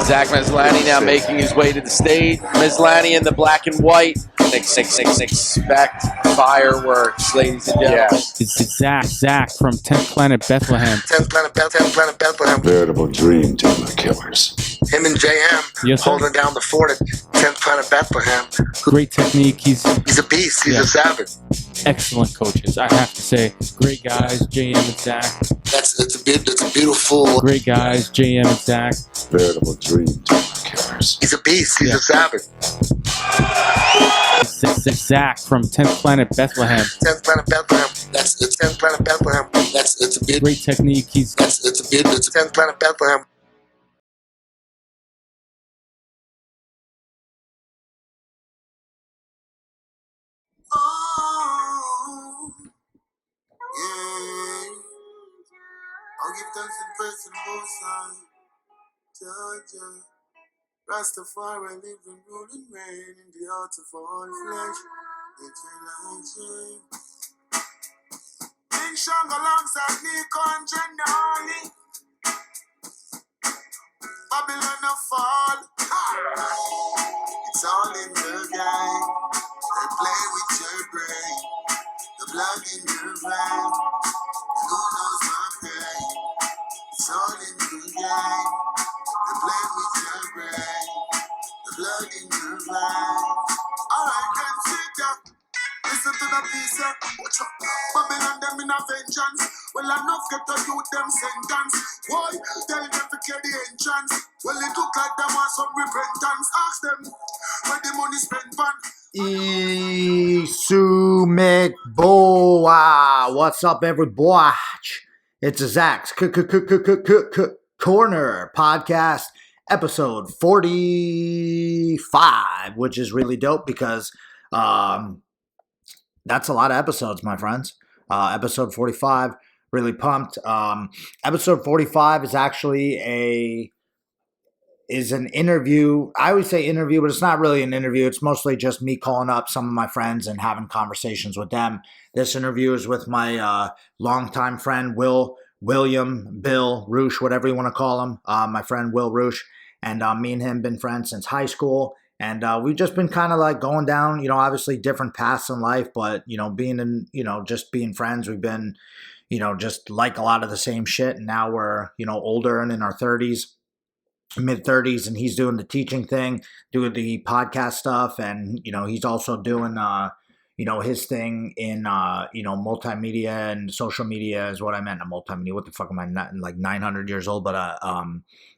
Zach Meslani now making his way to the stage. Meslani in the black and white. Expect fireworks, ladies and gentlemen. It's Zach from 10th Planet Bethlehem. 10th Planet Bethlehem. Veritable dream team of killers. Him and JM Yes, sir. holding down the fort at 10th Planet Bethlehem. Great technique. He's a beast. He's a savage. excellent coaches, I have to say. Great guys, JM and Zach. That's a beautiful. Great guys, JM and Zach. Veritable dream team of killers. He's a beast. He's a savage. It's Zach from 10th Planet Bethlehem. 10th Planet Bethlehem. That's 10th Planet Bethlehem. It's a beautiful. Great technique. He's It's 10th Planet Bethlehem. Oh, yeah. I'll give thanks and praise to the Most High. Georgia, Rastafari live and rule and reign in the heart of all flesh. Eternal. King Shang alongside Nico and Janali. Babylon a fall. It's all in the game. They play with your brain. The blood in your vein. Who knows my pain? It's all in the game. They play with your brain. The blood in your vein. Alright, then sit down. Listen to the piece, yeah. Watch out. Babylon them in a vengeance. Well, enough get to youth them sentence. Why? Tell them to get the entrance. Well, it look like them want some repentance. Ask them where the money spent on. Isu McBoa. What's up, everybody? It's a Zach's Corner podcast, episode 45, which is really dope because that's a lot of episodes, my friends. Episode 45, really pumped. Episode 45 is actually an interview. I always say interview, but it's not really an interview. It's mostly just me calling up some of my friends and having conversations with them. This interview is with my longtime friend, Bill Reusch, whatever you want to call him. My friend, Will Reusch. And me and him been friends since high school. And we've just been kind of like going down, obviously different paths in life, but, just being friends, we've been, just like a lot of the same shit. And now we're, older and in our 30s. Mid-30s, and he's doing the teaching thing, doing the podcast stuff, and he's also doing his thing in multimedia and social media is what I meant. Not multimedia. What the fuck am I? Not like 900 years old, but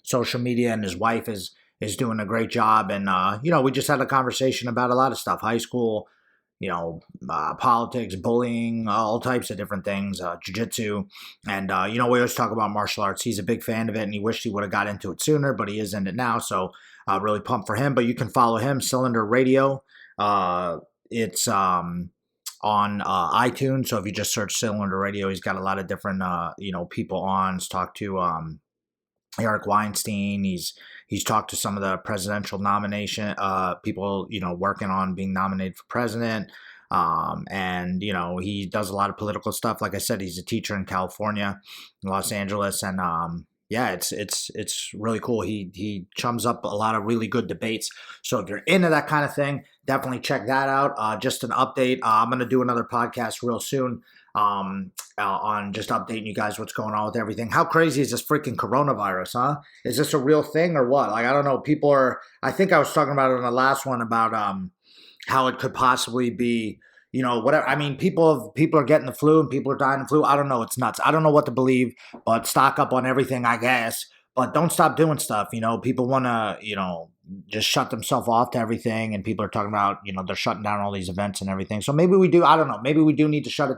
social media, and his wife is doing a great job, and we just had a conversation about a lot of stuff, high school, politics, bullying, all types of different things, jiu-jitsu. And, we always talk about martial arts. He's a bbig fan of it, and he wished he would have got into it sooner, but he is in it now. So really pumped for him. But you can follow him, Cylinder Radio. It's on iTunes. So if you just search Cylinder Radio, he's got a lot of different, people on. He's talked to Eric Weinstein. He's talked to some of the presidential nomination people, working on being nominated for president. And he does a lot of political stuff. Like I said, he's a teacher in California, in Los Angeles, and it's really cool. He chums up a lot of really good debates. So if you're into that kind of thing, definitely check that out. Just an update. I'm gonna do another podcast real soon. On just updating you guys what's going on with everything. How crazy is this freaking coronavirus, huh? Is this a real thing or what? Like, I don't know. I think I was talking about it in the last one about how it could possibly be, whatever. I mean, people are getting the flu and people are dying of flu. I don't know. It's nuts. I don't know what to believe, but stock up on everything, I guess. But don't stop doing stuff. People want to, just shut themselves off to everything. And people are talking about, they're shutting down all these events and everything. So maybe we do. I don't know. Maybe we do need to shut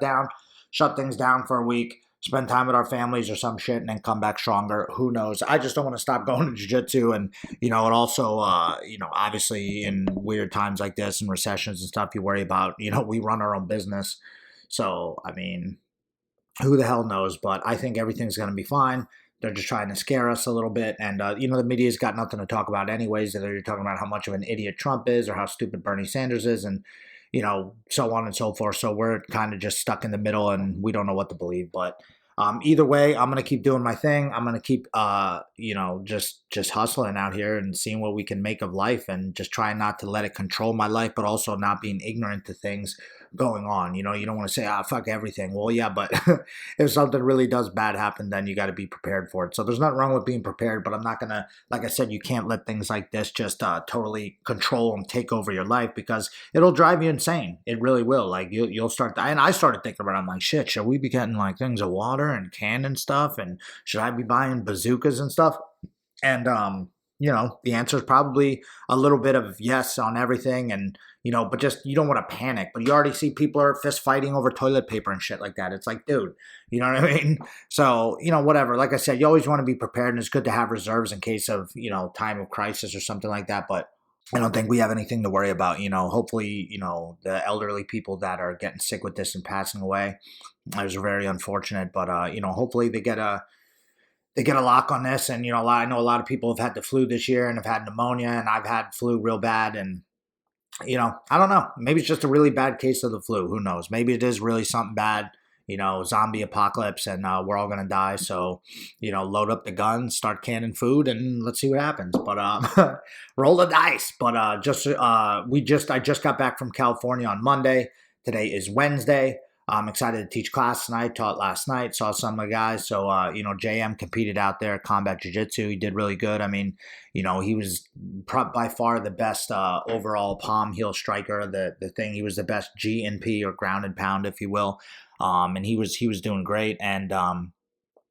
things down for a week, spend time with our families or some shit, and then come back stronger. Who knows? I just don't want to stop going to jiu-jitsu. And, and also, obviously in weird times like this and recessions and stuff, you worry about, we run our own business. So, I mean, who the hell knows? But I think everything's going to be fine. They're just trying to scare us a little bit. And, the media's got nothing to talk about anyways. They're talking about how much of an idiot Trump is or how stupid Bernie Sanders is. And, so on and so forth. So we're kind of just stuck in the middle and we don't know what to believe. But Either way, I'm gonna keep doing my thing. I'm gonna keep, just hustling out here and seeing what we can make of life, and just trying not to let it control my life, but also not being ignorant to things going on. You don't want to say, fuck everything. Well, yeah, but if something really does bad happen, then you got to be prepared for it. So there's nothing wrong with being prepared, but I'm not gonna, like I said, you can't let things like this just totally control and take over your life, because it'll drive you insane. It really will. Like you'll start, and I started thinking about it. I'm like, shit, should we be getting like things of water and canned and stuff, and should I be buying bazookas and stuff? And the answer is probably a little bit of yes on everything, and but just you don't want to panic. But you already see people are fist fighting over toilet paper and shit like that. It's like, dude, you know what I mean? So whatever. Like I said, you always want to be prepared, and it's good to have reserves in case of time of crisis or something like that. But I don't think we have anything to worry about. Hopefully, the elderly people that are getting sick with this and passing away, is very unfortunate. But hopefully they get a lock on this. And I know a lot of people have had the flu this year and have had pneumonia, and I've had flu real bad. And I don't know. Maybe it's just a really bad case of the flu. Who knows? Maybe it is really something bad. Zombie apocalypse, and we're all gonna die. So, load up the gun, start canning food, and let's see what happens. But roll the dice. But I just got back from California on Monday. Today is Wednesday. I'm excited to teach class tonight. Taught last night. Saw some of the guys. So, JM competed out there, combat jiu-jitsu. He did really good. I mean, he was by far the best overall palm heel striker. The thing, he was the best GNP, or ground and pound, if you will. And he was doing great. And,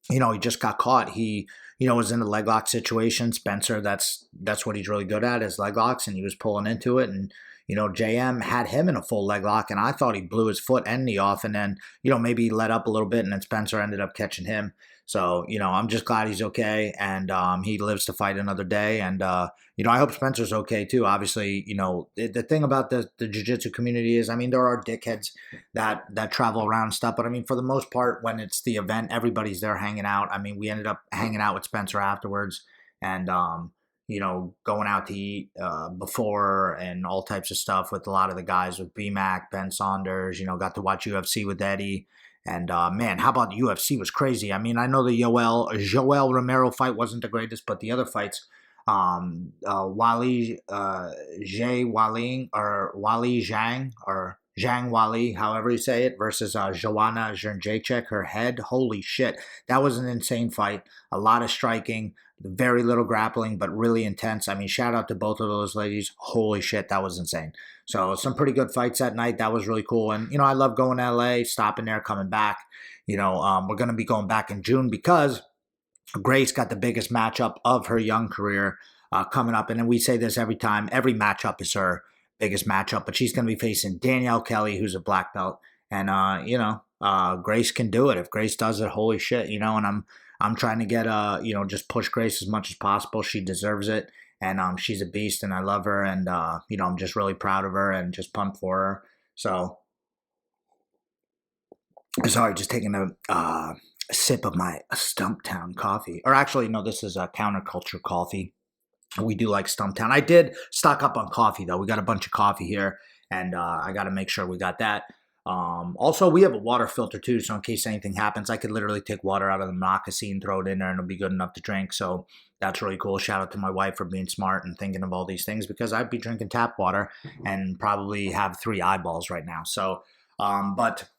he just got caught. He, was in a leg lock situation. Spencer, that's what he's really good at, is leg locks. And he was pulling into it. And, JM had him in a full leg lock, and I thought he blew his foot and knee off. And then, maybe he let up a little bit, and then Spencer ended up catching him. So, I'm just glad he's okay, and he lives to fight another day. And, I hope Spencer's okay too. Obviously, the thing about the jiu-jitsu community is, I mean, there are dickheads that travel around and stuff. But, I mean, for the most part, when it's the event, everybody's there hanging out. I mean, we ended up hanging out with Spencer afterwards, and, going out to eat before, and all types of stuff with a lot of the guys, with BMAC, Ben Saunders, got to watch UFC with Eddie. And, man, how about the UFC was crazy. I mean, I know the Joel Romero fight wasn't the greatest, but the other fights, Wali Zhang, or Zhang Wali, however you say it, versus Joanna Jędrzejczyk, her head. Holy shit. That was an insane fight. A lot of striking, very little grappling, but really intense. I mean, shout out to both of those ladies. Holy shit, that was insane. So some pretty good fights that night. That was really cool. And, I love going to LA, stopping there, coming back. We're going to be going back in June, because Grace got the biggest matchup of her young career coming up. And then we say this every time. Every matchup is her biggest matchup. But she's going to be facing Danielle Kelly, who's a black belt. And, Grace can do it. If Grace does it, holy shit, and I'm trying to get, just push Grace as much as possible. She deserves it. And she's a beast, and I love her. And, I'm just really proud of her and just pumped for her. So, sorry, just taking a sip of my Stumptown coffee. Or actually, no, this is a Counterculture coffee. We do like Stumptown. I did stock up on coffee, though. We got a bunch of coffee here, and I got to make sure we got that. Also, we have a water filter too, so in case anything happens, I could literally take water out of the moccasin, throw it in there, and it'll be good enough to drink. So that's really cool. Shout out to my wife for being smart and thinking of all these things, because I'd be drinking tap water and probably have 3 eyeballs right now. So, but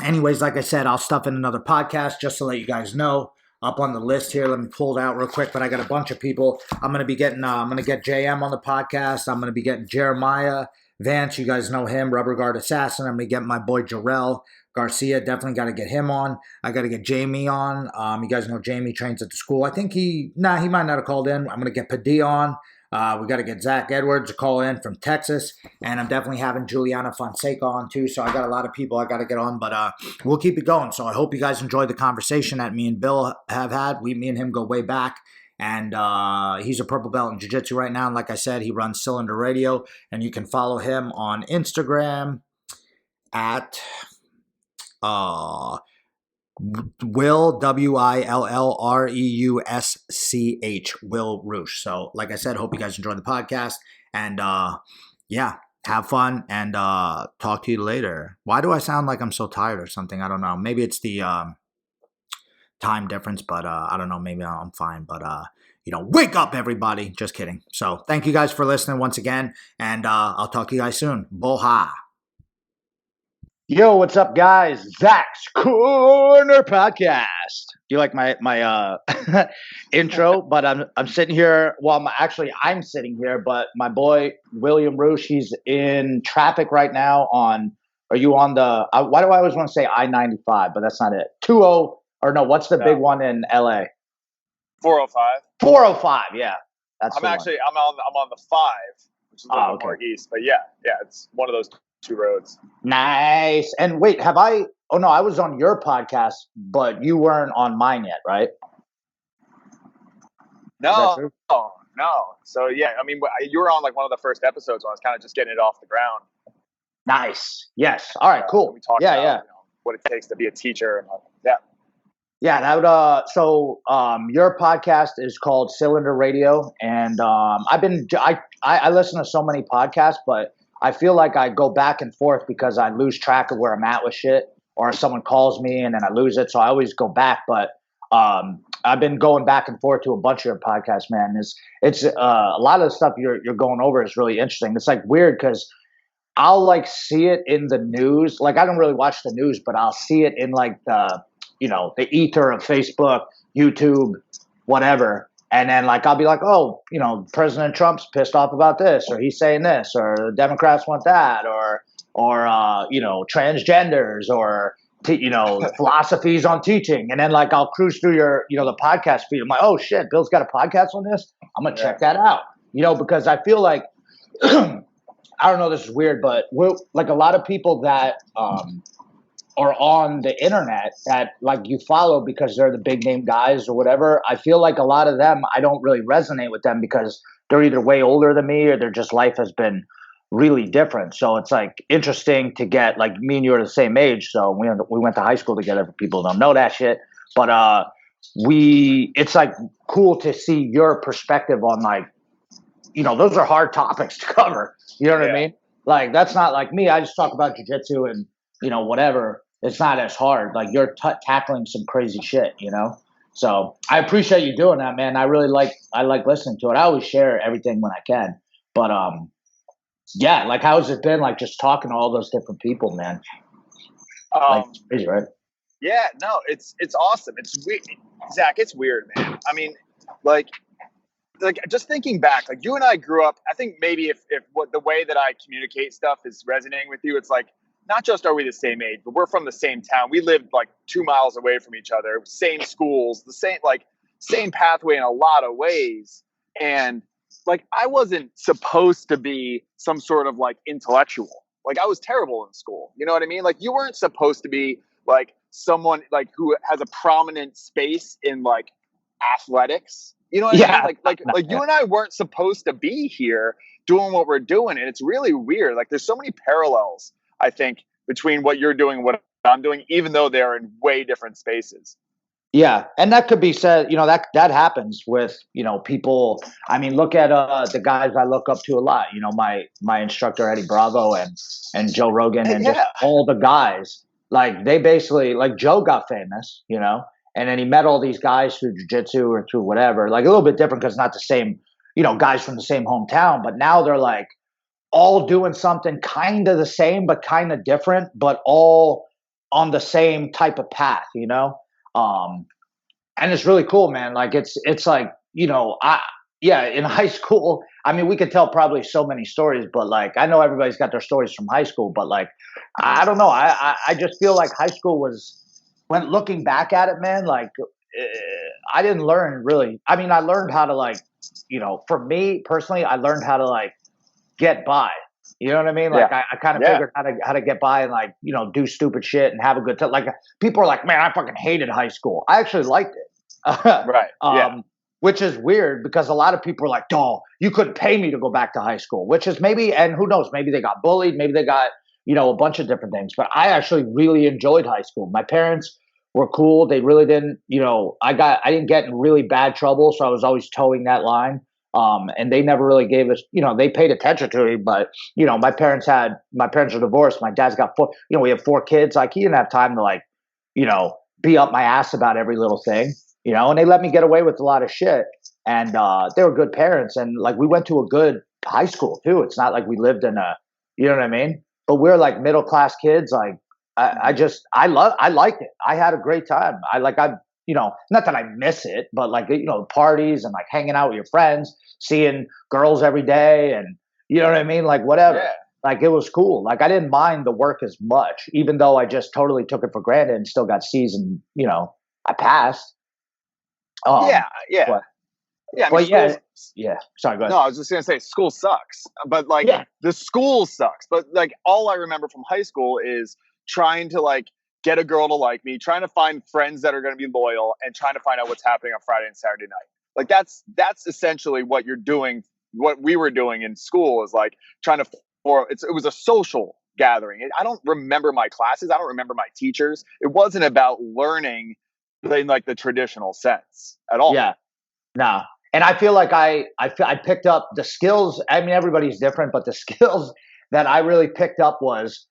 anyways, like I said, I'll stuff in another podcast just to let you guys know. Up on the list here, let me pull it out real quick, but I got a bunch of people. I'm going to get JM on the podcast. I'm going to be getting Jeremiah Vance, you guys know him, Rubber Guard Assassin. I'm going to get my boy Jarrell Garcia. Definitely got to get him on. I got to get Jamie on. You guys know Jamie trains at the school. I think he might not have called in. I'm going to get Padilla on. We got to get Zach Edwards to call in from Texas. And I'm definitely having Juliana Fonseca on too. So I got a lot of people I got to get on, but we'll keep it going. So I hope you guys enjoyed the conversation that me and Bill have had. Me and him go way back. And he's a purple belt in jiu-jitsu right now. And like I said, he runs Cylinder Radio. And you can follow him on Instagram at Will, WILLREUSCH, Will Reusch. So like I said, hope you guys enjoyed the podcast. And yeah, have fun, and talk to you later. Why do I sound like I'm so tired or something? I don't know. Maybe it's the time difference, but I don't know. Maybe I'm fine, but wake up, everybody. Just kidding. So thank you guys for listening once again, and I'll talk to you guys soon. Boha. Yo, what's up, guys? Zach's Corner Podcast. Do you like my intro? But I'm sitting here. Well, I'm sitting here, but my boy William Reusch, he's in traffic right now. Are you on the? Why do I always want to say I-95? But that's not it. 20 or no? What's the big one in LA? 405. 405. Yeah, that's. I'm on the 5, which is a little more east. But yeah, it's one of those two roads. Nice. And wait, have I? Oh no, I was on your podcast, but you weren't on mine yet, right? No. So yeah, I mean, you were on like one of the first episodes when I was kind of just getting it off the ground. Nice. Yes. All right. Cool. We talked about what it takes to be a teacher, and that would. So your podcast is called Cylinder Radio, and I listen to so many podcasts, but I feel like I go back and forth because I lose track of where I'm at with shit, or someone calls me and then I lose it. So I always go back. But I've been going back and forth to a bunch of your podcasts, man. It's a lot of the stuff you're going over is really interesting. It's like weird because I'll like see it in the news. Like I don't really watch the news, but I'll see it in like the ether of Facebook, YouTube, whatever. And then, like, I'll be like, oh, President Trump's pissed off about this, or he's saying this, or the Democrats want that, or transgenders, or, philosophies on teaching. And then, like, I'll cruise through your, the podcast feed. I'm like, oh, shit, Bill's got a podcast on this? I'm going to check that out, because I feel like, I don't know, this is weird, but we're like a lot of people that are on the internet that like you follow because they're the big name guys or whatever. I feel like a lot of them, I don't really resonate with them because they're either way older than me or their just life has been really different. So it's like interesting to get like me and you are the same age. So we went to high school together for people who don't know that shit. But it's like cool to see your perspective on like, those are hard topics to cover. You know what I mean? Like that's not like me. I just talk about jiu-jitsu and whatever. It's not as hard. Like you're tackling some crazy shit, So I appreciate you doing that, man. I like listening to it. I always share everything when I can. But like how's it been? Like just talking to all those different people, man. Crazy, right? Yeah, no, it's awesome. It's weird, Zach. It's weird, man. I mean, like just thinking back, like you and I grew up. I think maybe if what the way that I communicate stuff is resonating with you, it's like. Not just are we the same age, but we're from the same town. We lived like 2 miles away from each other, same schools, the same pathway in a lot of ways. And like, I wasn't supposed to be some sort of like intellectual. Like I was terrible in school. You know what I mean? Like you weren't supposed to be like someone like who has a prominent space in like athletics. You know what I mean? Like you and I weren't supposed to be here doing what we're doing. And it's really weird. Like there's so many parallels, I think, between what you're doing and what I'm doing, even though they're in way different spaces. Yeah. And that could be said, that happens with, people. I mean, look at the guys I look up to a lot, my instructor, Eddie Bravo and Joe Rogan and just all the guys, like they basically, like Joe got famous, and then he met all these guys through jiu-jitsu or through whatever, like a little bit different because not the same, guys from the same hometown, but now they're like, all doing something kind of the same, but kind of different, but all on the same type of path, and it's really cool, man. Like it's like, in high school, I mean, we could tell probably so many stories, but like, I know everybody's got their stories from high school, but like, I don't know. I just feel like high school when looking back at it, man, like I didn't learn really. I mean, I learned how to like, for me personally, I learned how to like, get by. You know what I mean? Like I kind of figured how to get by and like, do stupid shit and have a good time. Like people are like, man, I fucking hated high school. I actually liked it. Right. Which is weird because a lot of people are like, oh, you couldn't pay me to go back to high school, which is maybe, and who knows, maybe they got bullied. Maybe they got, a bunch of different things, but I actually really enjoyed high school. My parents were cool. They really didn't, I didn't get in really bad trouble. So I was always towing that line. And they never really gave us, they paid attention to me, but, my parents were divorced. My dad's got 4, we have 4 kids. Like he didn't have time to like, be up my ass about every little thing, and they let me get away with a lot of shit. And they were good parents, and like we went to a good high school too. It's not like we lived in a, you know what I mean? But we're like middle class kids. Like I liked it. I had a great time. Not that I miss it, but like, parties and like hanging out with your friends, seeing girls every day, and you know what I mean? Like whatever. Yeah. Like it was cool. Like I didn't mind the work as much, even though I just totally took it for granted and still got C's, and I passed. Yeah. But, Yeah, I but mean, yeah. Sorry, go ahead. no, I was just gonna say school sucks, but like the school sucks. But like all I remember from high school is trying to like get a girl to like me, trying to find friends that are gonna be loyal, and trying to find out what's happening on Friday and Saturday night. Like that's essentially what you're doing. What we were doing in school is like trying to it was a social gathering. I don't remember my classes. I don't remember my teachers. It wasn't about learning in like the traditional sense at all. Yeah, no. And I feel like I picked up the skills. I mean, everybody's different, but the skills that I really picked up was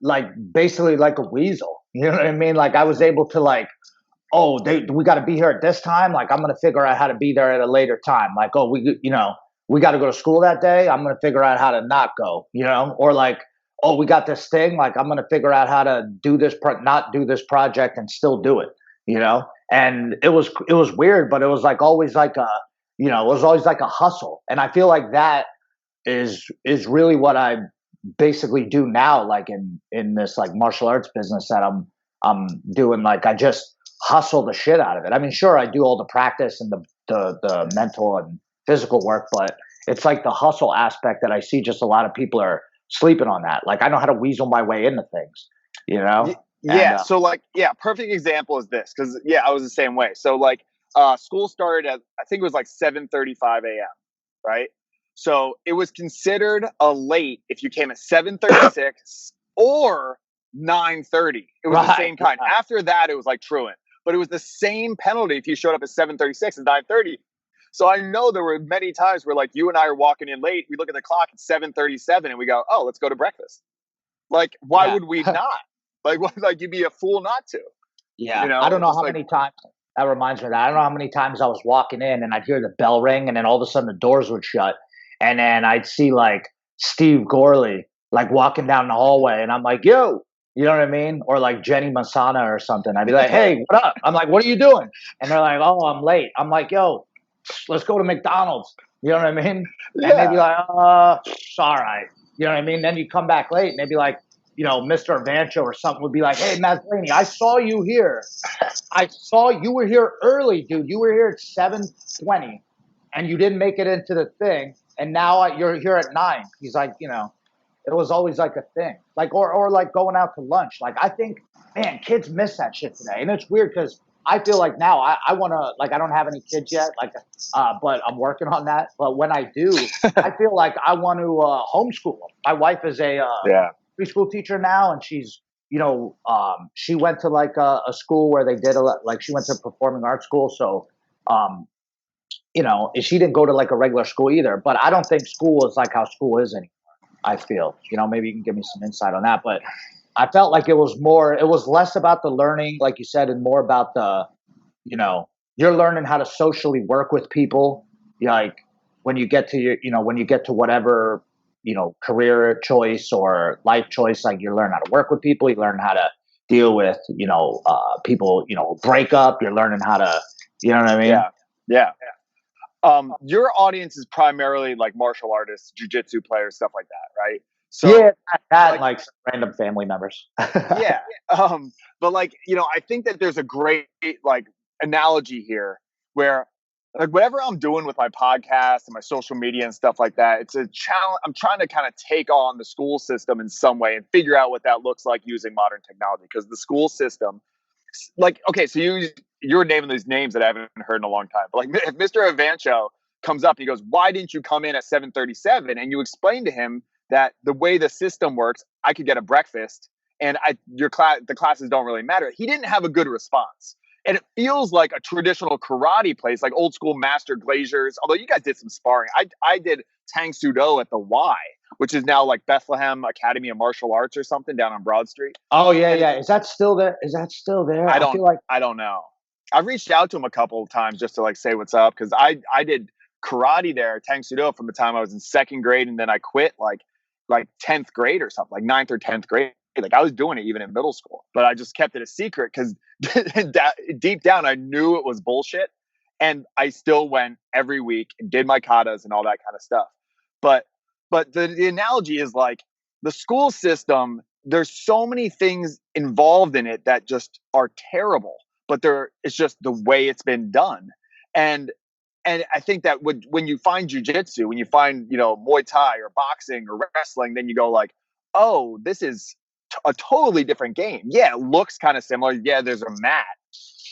like basically like a weasel. You know what I mean? Like I was able to like, oh, we got to be here at this time. Like I'm going to figure out how to be there at a later time. Like, oh, we got to go to school that day. I'm going to figure out how to not go, or like, oh, we got this thing. Like I'm going to figure out how to do this, not do this project and still do it, and it was weird, but it was like always like it was always like a hustle. And I feel like that is really what I basically do now, like in this like martial arts business that I'm doing. Like I just hustle the shit out of it. I mean, sure, I do all the practice and the mental and physical work, but it's like the hustle aspect that I see just a lot of people are sleeping on that. Like I know how to weasel my way into things, Yeah. And, So like, perfect example is this. Cause I was the same way. So like, school started at, I think it was like 7:35 a.m. Right. So it was considered a late if you came at 7:36 or 9:30. It was the same kind. Right. After that, it was like truant, but it was the same penalty if you showed up at 7:36 and 9:30. So I know there were many times where like you and I are walking in late. We look at the clock at 7:37 and we go, oh, let's go to breakfast. Like, why would we not? Like you'd be a fool not to. Yeah. I don't know how many times that reminds me of that. I don't know how many times I was walking in and I'd hear the bell ring and then all of a sudden the doors would shut. And then I'd see like Steve Gorley like walking down the hallway and I'm like, yo, you know what I mean? Or like Jenny Masana or something. I'd be like, hey, what up? I'm like, what are you doing? And they're like, oh, I'm late. I'm like, yo, let's go to McDonald's. You know what I mean? Yeah. And they'd be like, all right. You know what I mean? Then you come back late and they'd be like, Mr. Avancho or something would be like, hey, Mazzolini, I saw you here. I saw you were here early, dude. You were here at 7:20 and you didn't make it into the thing. And now you're here at 9. He's like, it was always like a thing. Like, or like going out to lunch. Like, I think, man, kids miss that shit today. And it's weird because I feel like now I want to, like, I don't have any kids yet, like, but I'm working on that. But when I do, I feel like I want to homeschool them. My wife is a preschool teacher now, and she's, she went to like a school where they did she went to performing arts school. So, she didn't go to like a regular school either. But I don't think school is like how school is anymore. I feel, maybe you can give me some insight on that, but I felt like it was less about the learning, like you said, and more about the, you're learning how to socially work with people. Like when you get to when you get to whatever, career choice or life choice, like you learn how to work with people, you learn how to deal with, people, break up, you're learning how to, you know what I mean? Yeah. Your audience is primarily like martial artists, jiu-jitsu players, stuff like that, right? So that like random family members. Yeah. But like, I think that there's a great like analogy here where like whatever I'm doing with my podcast and my social media and stuff like that, it's a challenge. I'm trying to kind of take on the school system in some way and figure out what that looks like using modern technology. Because the school system, like, okay, so you're naming these names that I haven't heard in a long time. But like if Mr. Avancho comes up and he goes, why didn't you come in at 7:37? And you explain to him that the way the system works, I could get a breakfast and the classes don't really matter. He didn't have a good response. And it feels like a traditional karate place, like old school Master Glaziers. Although you guys did some sparring. I did Tang Soo Do at the Y. which is now like Bethlehem Academy of Martial Arts or something down on Broad Street. Oh yeah, And yeah. Is that still there? Is that still there? I I don't feel like I don't know. I've reached out to him a couple of times just to like say what's up, because I did karate there, Tang Sudo, from the time I was in second grade, and then I quit like 10th grade or something, like 9th or 10th grade. Like I was doing it even in middle school, but I just kept it a secret because deep down I knew it was bullshit, and I still went every week and did my katas and all that kind of stuff. But the analogy is like the school system. There's so many things involved in it that just are terrible, but it's just the way it's been done. And I think that when you find jujitsu, when you find, Muay Thai or boxing or wrestling, then you go like, oh, this is a totally different game. Yeah, it looks kind of similar. Yeah, there's a mat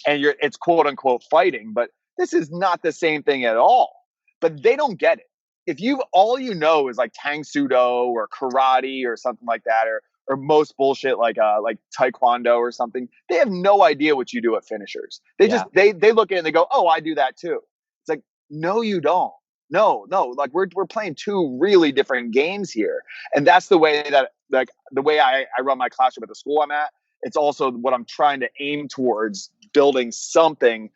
and it's quote unquote fighting, but this is not the same thing at all. But they don't get it. If all you know is like Tang Sudo or karate or something like that, or most bullshit like taekwondo or something, they have no idea what you do at finishers. They just they look at it and they go, oh, I do that too. It's like, no, you don't. No, like we're playing two really different games here. And that's the way that, like, the way I run my classroom at the school I'm at. It's also what I'm trying to aim towards, building something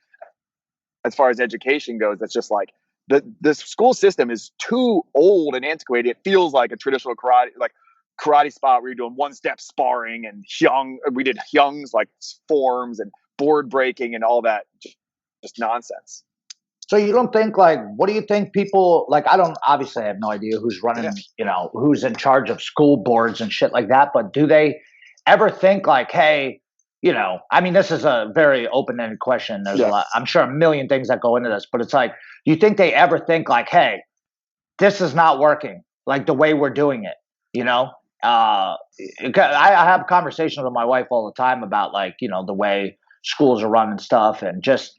as far as education goes. That's just like the school system is too old and antiquated. It feels like a traditional karate spot where you're doing one-step sparring and we did hyungs, like forms and board breaking and all that, just nonsense. So you don't think, like, what do you think people, like, obviously I have no idea who's running, who's in charge of school boards and shit like that, but do they ever think like, hey, I mean, this is a very open-ended question. There's a lot, I'm sure a million things that go into this, but it's like, do you think they ever think like, hey, this is not working, like the way we're doing it, I have conversations with my wife all the time about like, the way schools are run and stuff, and just,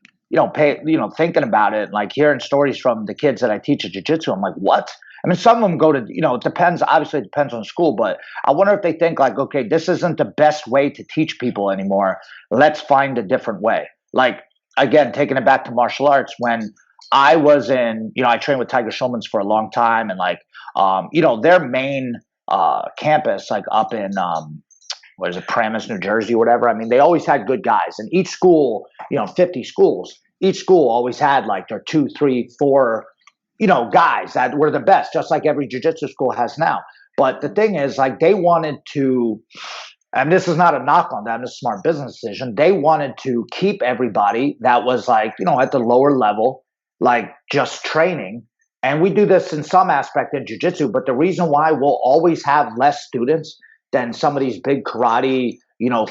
thinking about it, like hearing stories from the kids that I teach at jiu-jitsu. I'm like, what? I mean, some of them go to, it depends. Obviously, it depends on school, but I wonder if they think like, okay, this isn't the best way to teach people anymore. Let's find a different way. Like, again, taking it back to martial arts, when I was in, I trained with Tiger Schulman's for a long time, and like, their main campus, like up in, what is it, Paramus, New Jersey, whatever. I mean, they always had good guys. And each school, 50 schools, each school always had like their 2, 3, 4, guys that were the best, just like every jiu-jitsu school has now. But the thing is, like, they wanted to, and this is not a knock on them, it's a smart business decision. They wanted to keep everybody that was like, at the lower level, like just training. And we do this in some aspect in jiu-jitsu, but the reason why we'll always have less students than some of these big karate,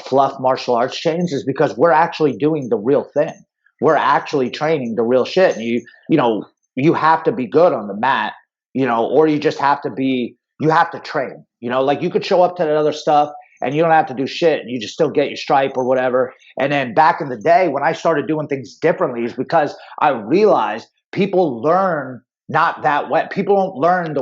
fluff martial arts chains is because we're actually doing the real thing. We're actually training the real shit. And you have to be good on the mat, or you just have to you have to train, like you could show up to that other stuff and you don't have to do shit and you just still get your stripe or whatever. And then back in the day when I started doing things differently is because I realized people learn not that way. People don't learn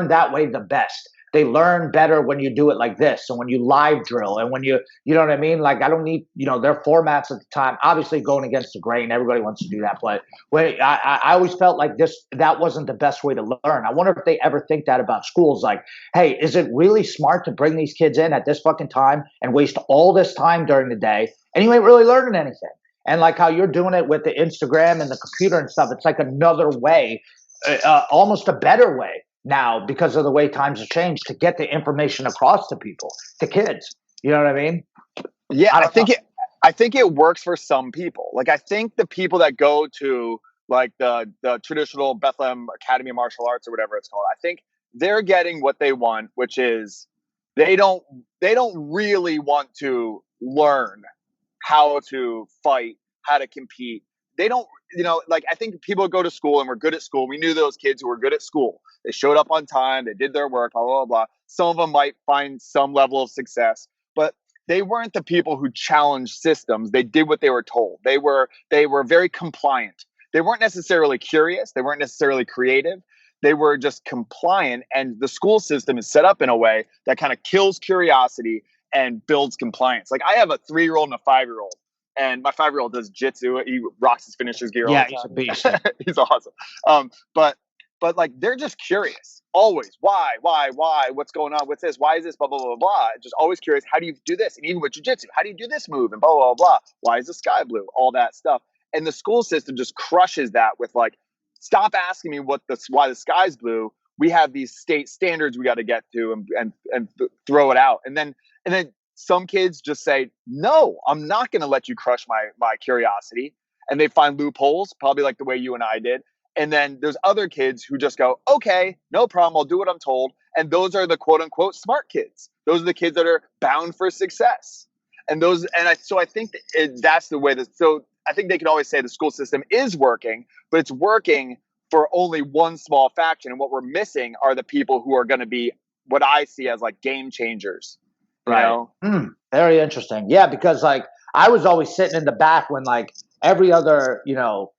that way the best. They learn better when you do it like this, and when you live drill, and when you know what I mean? Like, I don't need, their formats at the time, obviously going against the grain, everybody wants to do that, but I always felt like that wasn't the best way to learn. I wonder if they ever think that about schools, like, hey, is it really smart to bring these kids in at this fucking time and waste all this time during the day, and you ain't really learning anything? And like how you're doing it with the Instagram and the computer and stuff, it's like another way, almost a better way now, because of the way times have changed, to get the information across to people, to kids. You know what I mean? Yeah, I think it works for some people. Like, I think the people that go to like the traditional Bethlehem Academy of Martial Arts or whatever it's called, I think they're getting what they want, which is they don't really want to learn how to fight, how to compete. They don't, like, I think people go to school and we're good at school. We knew those kids who were good at school. They showed up on time. They did their work, blah, blah, blah. Some of them might find some level of success, but they weren't the people who challenged systems. They did what they were told. They were very compliant. They weren't necessarily curious. They weren't necessarily creative. They were just compliant. And the school system is set up in a way that kind of kills curiosity and builds compliance. Like, I have a 3-year-old and a 5-year-old. And my 5-year-old does jitsu. He rocks his finishers gear all the time. He's a beast. He's awesome. But but like they're just curious always. Why, what's going on with this? Why is this blah blah blah blah? Just always curious. How do you do this? And even with jiu-jitsu, how do you do this move? And blah blah blah. Why is the sky blue? All that stuff. And the school system just crushes that with like, stop asking me why the sky's blue. We have these state standards we got to get to and throw it out. And then some kids just say, no, I'm not going to let you crush my curiosity. And they find loopholes, probably like the way you and I did. And then there's other kids who just go, okay, no problem. I'll do what I'm told. And those are the quote unquote smart kids. Those are the kids that are bound for success. And I think that's the way so I think they can always say the school system is working, but it's working for only one small faction. And what we're missing are the people who are going to be what I see as like game changers. You know? Very interesting. Yeah, because like I was always sitting in the back when like every other,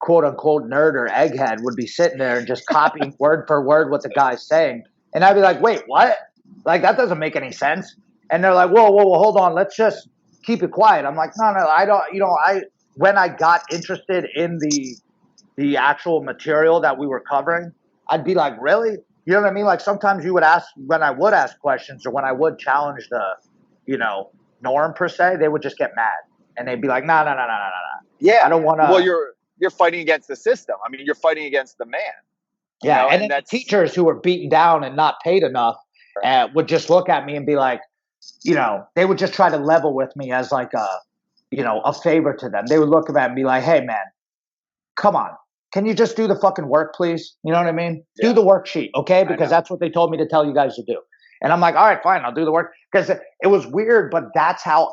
quote unquote nerd or egghead would be sitting there and just copying word for word what the guy's saying. And I'd be like, wait, what? Like that doesn't make any sense. And they're like, whoa, hold on. Let's just keep it quiet. I'm like, no, I don't, when I got interested in the actual material that we were covering, I'd be like, really? You know what I mean? Like sometimes you would ask, when I would ask questions or when I would challenge the, norm per se, they would just get mad and they'd be like, no. Yeah. I don't want to. Well, you're fighting against the system. I mean, you're fighting against the man. Yeah. And then the teachers who were beaten down and not paid enough would just look at me and be like, they would just try to level with me as like a favor to them. They would look at me and be like, hey man, come on. Can you just do the fucking work, please? You know what I mean? Yeah. Do the worksheet, okay? Because that's what they told me to tell you guys to do. And I'm like, all right, fine, I'll do the work. Because it was weird, but that's how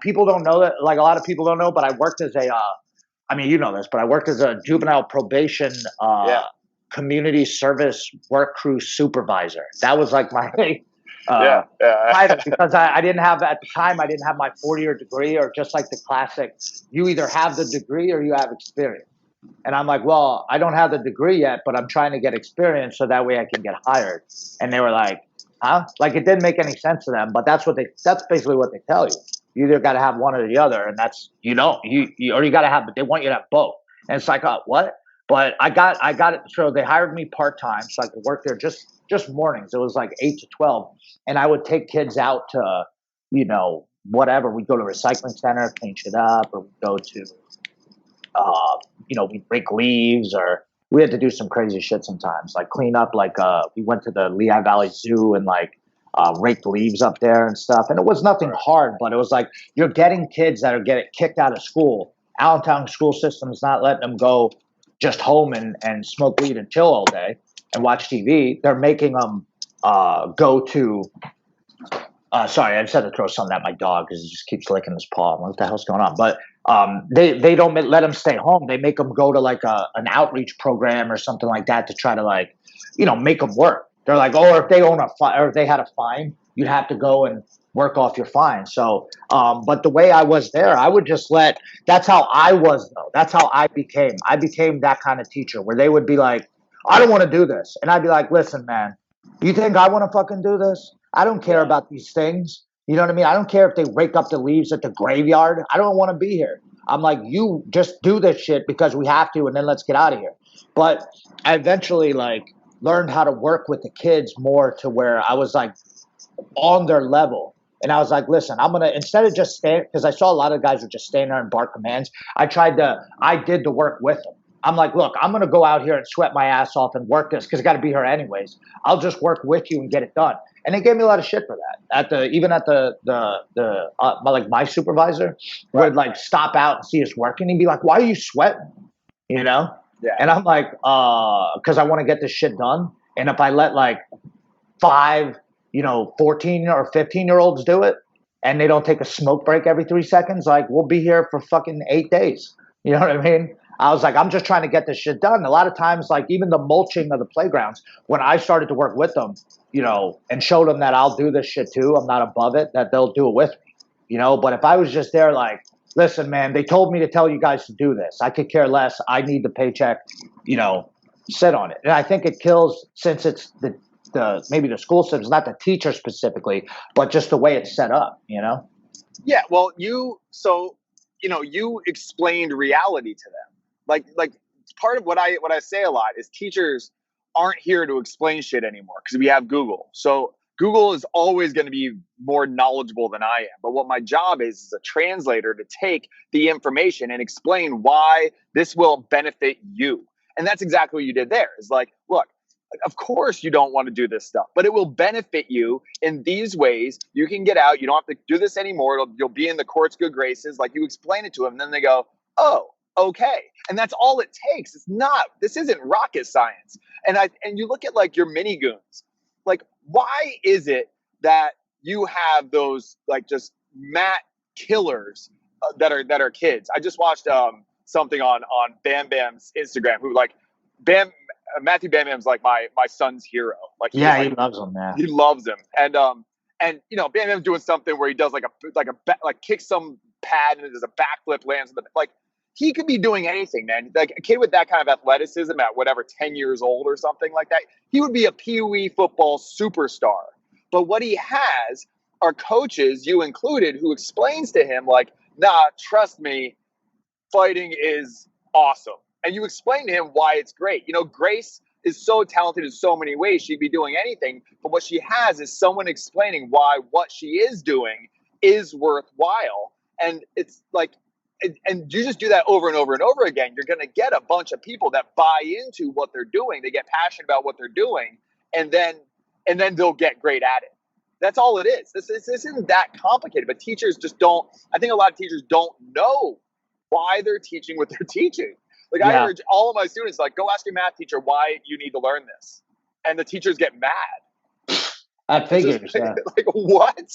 people don't know that, like a lot of people don't know, but I worked as you know this, but I worked as a juvenile probation community service work crew supervisor. That was like my title because I didn't have, at the time, I didn't have my 4-year degree or just like the classic, you either have the degree or you have experience. And I'm like, well, I don't have the degree yet, but I'm trying to get experience so that way I can get hired. And they were like, huh? Like it didn't make any sense to them, but that's basically what they tell you. You either got to have one or the other, and that's or you got to have, but they want you to have both. And it's like, what? But I got it. So they hired me part-time so I could work there just mornings. It was like 8 to 12. And I would take kids out to, whatever. We'd go to a recycling center, clean shit up, or we'd go to, we'd rake leaves, or we had to do some crazy shit sometimes, like clean up, like we went to the Lehigh Valley Zoo and like raked leaves up there and stuff. And it was nothing hard, but it was like you're getting kids that are getting kicked out of school. Allentown school system's not letting them go just home and smoke weed and chill all day and watch TV. They're making them go to sorry, I just had to throw something at my dog because he just keeps licking his paw. What the hell's going on? But they don't let them stay home. They make them go to like an outreach program or something like that to try to like, make them work. They're like, oh, if they or if they had a fine, you'd have to go and work off your fine. So, but the way I was there, I would just that's how I was though. That's how I became. I became that kind of teacher where they would be like, I don't want to do this. And I'd be like, listen, man, you think I want to fucking do this? I don't care about these things. You know what I mean? I don't care if they rake up the leaves at the graveyard. I don't want to be here. I'm like, you just do this shit because we have to, and then let's get out of here. But I eventually like learned how to work with the kids more to where I was like on their level. And I was like, listen, I'm going to, instead of just stand, because I saw a lot of guys would just stand there and bark commands. I did the work with them. I'm like, look, I'm going to go out here and sweat my ass off and work this because I got to be here anyways. I'll just work with you and get it done. And they gave me a lot of shit for that. Even at my supervisor would like stop out and see us working. He'd be like, why are you sweating? Yeah. And I'm like, because I want to get this shit done. And if I let like 5, 14 or 15-year-olds do it and they don't take a smoke break every 3 seconds, like we'll be here for fucking 8 days. You know what I mean? I was like, I'm just trying to get this shit done. A lot of times, like even the mulching of the playgrounds, when I started to work with them, and showed them that I'll do this shit too, I'm not above it, that they'll do it with me, But if I was just there like, listen, man, they told me to tell you guys to do this. I could care less. I need the paycheck, sit on it. And I think it kills, since it's maybe the school system, not the teacher specifically, but just the way it's set up, Yeah, well, you explained reality to them. Like part of what I say a lot is teachers aren't here to explain shit anymore because we have Google. So Google is always going to be more knowledgeable than I am. But what my job is a translator to take the information and explain why this will benefit you. And that's exactly what you did there. Is like, look, of course you don't want to do this stuff, but it will benefit you in these ways. You can get out. You don't have to do this anymore. You'll be in the court's good graces. Like you explain it to them, and then they go, oh, okay. And that's all it takes. This isn't rocket science. And you look at like your mini goons, like why is it that you have those like just mat killers that are kids? I just watched something on Bam Bam's Instagram who like Matthew Bam Bam's like my son's hero. Like he loves him, man. He loves him. And you know, Bam Bam's doing something where he does like kicks some pad and there's a backflip, lands in the like. He could be doing anything, man. Like a kid with that kind of athleticism at whatever 10 years old or something like that, he would be a Pee-wee football superstar. But what he has are coaches, you included, who explains to him like, nah, trust me, fighting is awesome. And you explain to him why it's great. You know, Grace is so talented in so many ways. She'd be doing anything. But what she has is someone explaining why what she is doing is worthwhile. And it's like, and you just do that over and over and over again, you're going to get a bunch of people that buy into what they're doing. They get passionate about what they're doing, and then they'll get great at it. That's all it is. This isn't that complicated, but teachers just don't. I think a lot of teachers don't know why they're teaching what they're teaching. Like I urge all of my students, like, go ask your math teacher why you need to learn this, and the teachers get mad. I figures. Like what?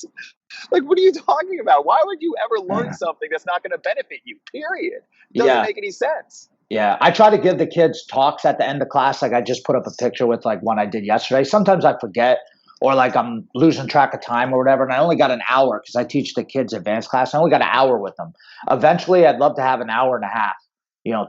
Like what are you talking about? Why would you ever learn something that's not going to benefit you? Period. It doesn't make any sense. Yeah, I try to give the kids talks at the end of class. Like I just put up a picture with like one I did yesterday. Sometimes I forget, or like I'm losing track of time or whatever. And I only got an hour because I teach the kids advanced class. I only got an hour with them. Eventually, I'd love to have an hour and a half.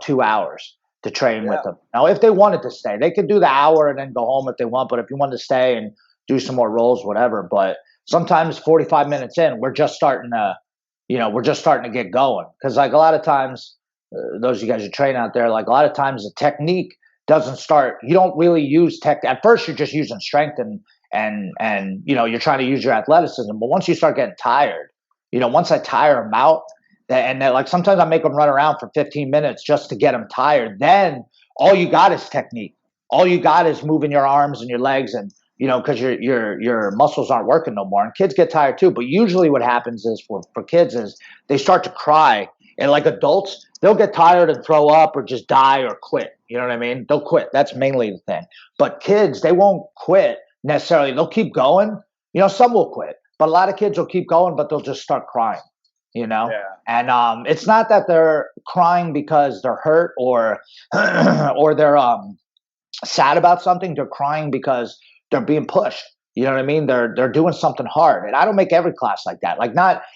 2 hours to train with them. Now, if they wanted to stay, they could do the hour and then go home if they want. But if you want to stay and do some more rolls, whatever. But sometimes 45 minutes in, we're just starting to get going. Because like a lot of times, those of you guys who train out there, like a lot of times the technique doesn't start. You don't really use tech. At first, you're just using strength and you're trying to use your athleticism. But once you start getting tired, once I tire them out, and like sometimes I make them run around for 15 minutes just to get them tired. Then all you got is technique. All you got is moving your arms and your legs, and because your muscles aren't working no more. And kids get tired too. But usually what happens is for kids is they start to cry. And like adults, they'll get tired and throw up or just die or quit. You know what I mean? They'll quit. That's mainly the thing. But kids, they won't quit necessarily. They'll keep going. Some will quit, but a lot of kids will keep going, but they'll just start crying. And it's not that they're crying because they're hurt or they're sad about something. They're crying because they're being pushed. You know what I mean? They're doing something hard. And I don't make every class like that.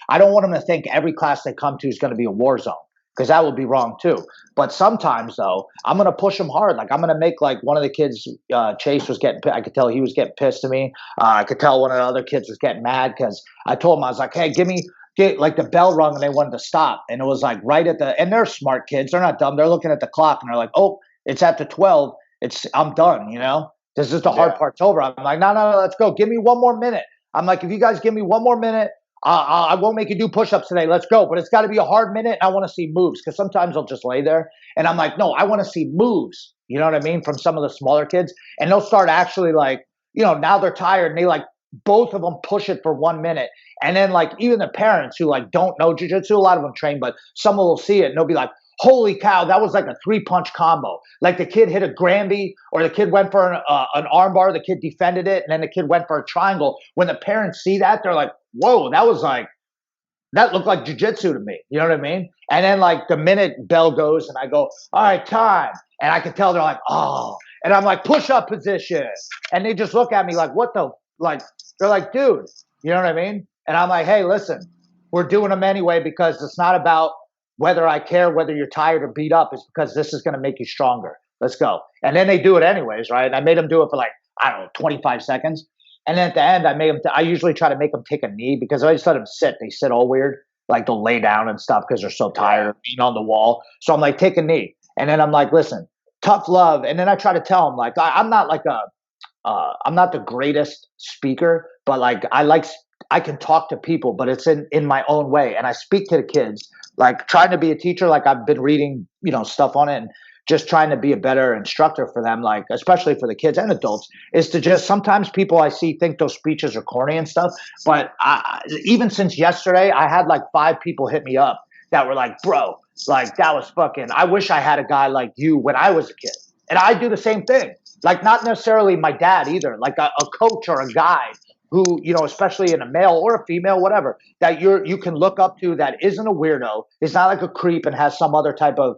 I don't want them to think every class they come to is going to be a war zone, because that would be wrong too. But sometimes though, I'm going to push them hard. Like I'm going to make like one of the kids, Chase was getting, I could tell he was getting pissed at me. I could tell one of the other kids was getting mad because I told him, I was like, hey, like the bell rung and they wanted to stop. And it was like right at and they're smart kids. They're not dumb. They're looking at the clock and they're like, oh, it's after 12. I'm done, This is the hard part's over. I'm like, no, let's go. Give me one more minute. I'm like, if you guys give me one more minute, I won't make you do push-ups today. Let's go. But it's got to be a hard minute. And I want to see moves, because sometimes I'll just lay there. And I'm like, no, I want to see moves. You know what I mean? From some of the smaller kids. And they'll start actually like, now they're tired and they like, both of them push it for 1 minute. And then like even the parents who like don't know jiu-jitsu, a lot of them train, but some will see it and they'll be like, holy cow, that was like a 3-punch combo. Like the kid hit a Granby, or the kid went for an arm bar, the kid defended it, and then the kid went for a triangle. When the parents see that, they're like, whoa, that looked like jiu-jitsu to me. You know what I mean? And then like the minute bell goes and I go, all right, time. And I can tell they're like, oh. And I'm like, push-up position. And they just look at me like, what the, like, they're like, dude, you know what I mean? And I'm like, hey, listen, we're doing them anyway because it's not about whether I care whether you're tired or beat up. It's because this is going to make you stronger. Let's go. And then they do it anyways, right? And I made them do it for like, I don't know, 25 seconds. And then at the end, I usually try to make them take a knee, because I just let them sit. They sit all weird. Like they'll lay down and stuff because they're so tired of being on the wall. So I'm like, take a knee. And then I'm like, listen, tough love. And then I try to tell them, like, I'm not like I'm not the greatest speaker, but like I can talk to people, but it's in my own way. And I speak to the kids, like trying to be a teacher. Like I've been reading, stuff on it and just trying to be a better instructor for them, like especially for the kids and adults, is to just sometimes people I see think those speeches are corny and stuff. But even since yesterday, I had like 5 people hit me up that were like, bro, like that was fucking, I wish I had a guy like you when I was a kid. And I do the same thing. Like not necessarily my dad either, like a coach or a guide who, especially in a male or a female, whatever, that you can look up to that isn't a weirdo, is not like a creep and has some other type of,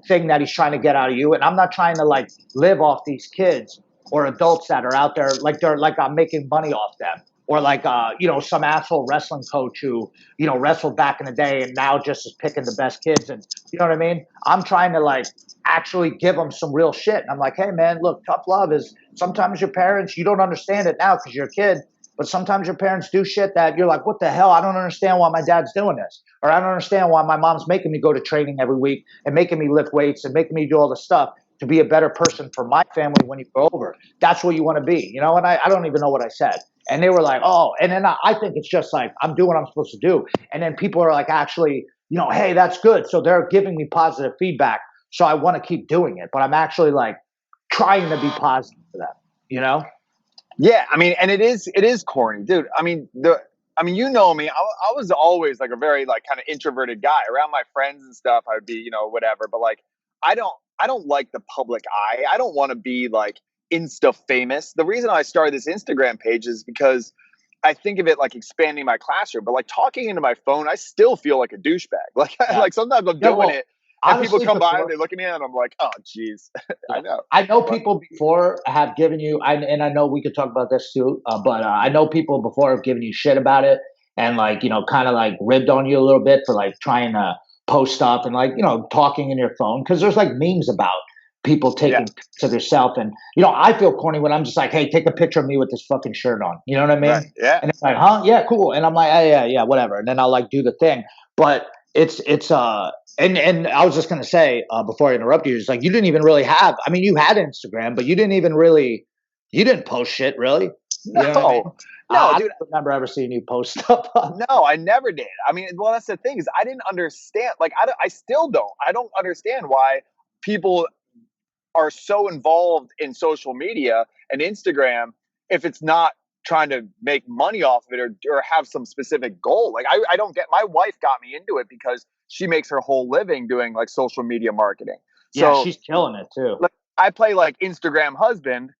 thing that he's trying to get out of you. And I'm not trying to like live off these kids or adults that are out there like they're like I'm making money off them. Or like some asshole wrestling coach who wrestled back in the day and now just is picking the best kids, and you know what I mean. I'm trying to like actually give them some real shit, and I'm like, hey man, look, tough love is sometimes your parents, you don't understand it now because you're a kid, but sometimes your parents do shit that you're like, what the hell? I don't understand why my dad's doing this, or I don't understand why my mom's making me go to training every week and making me lift weights and making me do all this stuff to be a better person for my family when you go over. That's what you want to be, and I don't even know what I said. And they were like, oh, and then I think it's just like, I'm doing what I'm supposed to do. And then people are like, actually, hey, that's good. So they're giving me positive feedback. So I want to keep doing it. But I'm actually like trying to be positive for them, Yeah, I mean, and it is corny, dude. I mean, you know me. I was always like a very like kind of introverted guy. Around my friends and stuff, I would be, whatever. But like, I don't like the public eye. I don't want to be like Insta famous. The reason I started this Instagram page is because I think of it like expanding my classroom. But like talking into my phone, I still feel like a douchebag. Like Yeah. like sometimes I'm Yeah, doing well, it, and people honestly, come by before, and they look at me and I'm like, oh, geez, I know. I know But people before have given you, and I know we could talk about this too, but I know people before have given you shit about it and like, kind of like ribbed on you a little bit for like trying to post stuff and like, talking in your phone. Cause there's like memes about people yeah, taking pics of yourself. And, I feel corny when I'm just like, hey, take a picture of me with this fucking shirt on. You know what I right, mean? yeah. And it's like, huh? Yeah, cool. And I'm like, yeah, whatever. And then I'll like do the thing. But and I was just gonna say before I interrupt you, it's like you didn't even really have. I mean, you had Instagram, but you didn't post shit really. You know what I mean? No, no, I dude. don't remember ever seeing you post stuff. No, I never did. I mean, well, that's the thing is I didn't understand. Like, I still don't. I don't understand why people are so involved in social media and Instagram if it's not trying to make money off of it or have some specific goal. Like, I don't get. My wife got me into it because she makes her whole living doing like social media marketing. Yeah, So she's killing it too. like I play like Instagram husband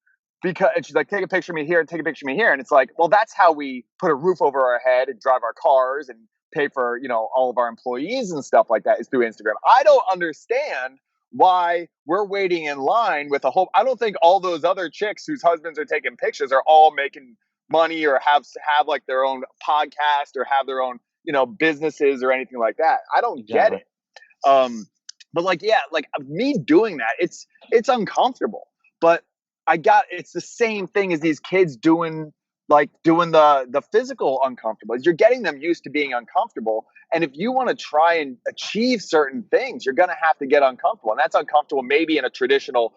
because and she's like, take a picture of me here and take a picture of me here. And it's like, well, that's how we put a roof over our head and drive our cars and pay for, all of our employees and stuff like that is through Instagram. I don't understand why we're waiting in line with a whole I don't think all those other chicks whose husbands are taking pictures are all making money or have like their own podcast or have their own, businesses or anything like that. I don't get Exactly. it. But like, yeah, like me doing that, it's uncomfortable. But it's the same thing as these kids doing the physical uncomfortable. You're getting them used to being uncomfortable. And if you want to try and achieve certain things, you're gonna have to get uncomfortable. And that's uncomfortable maybe in a traditional,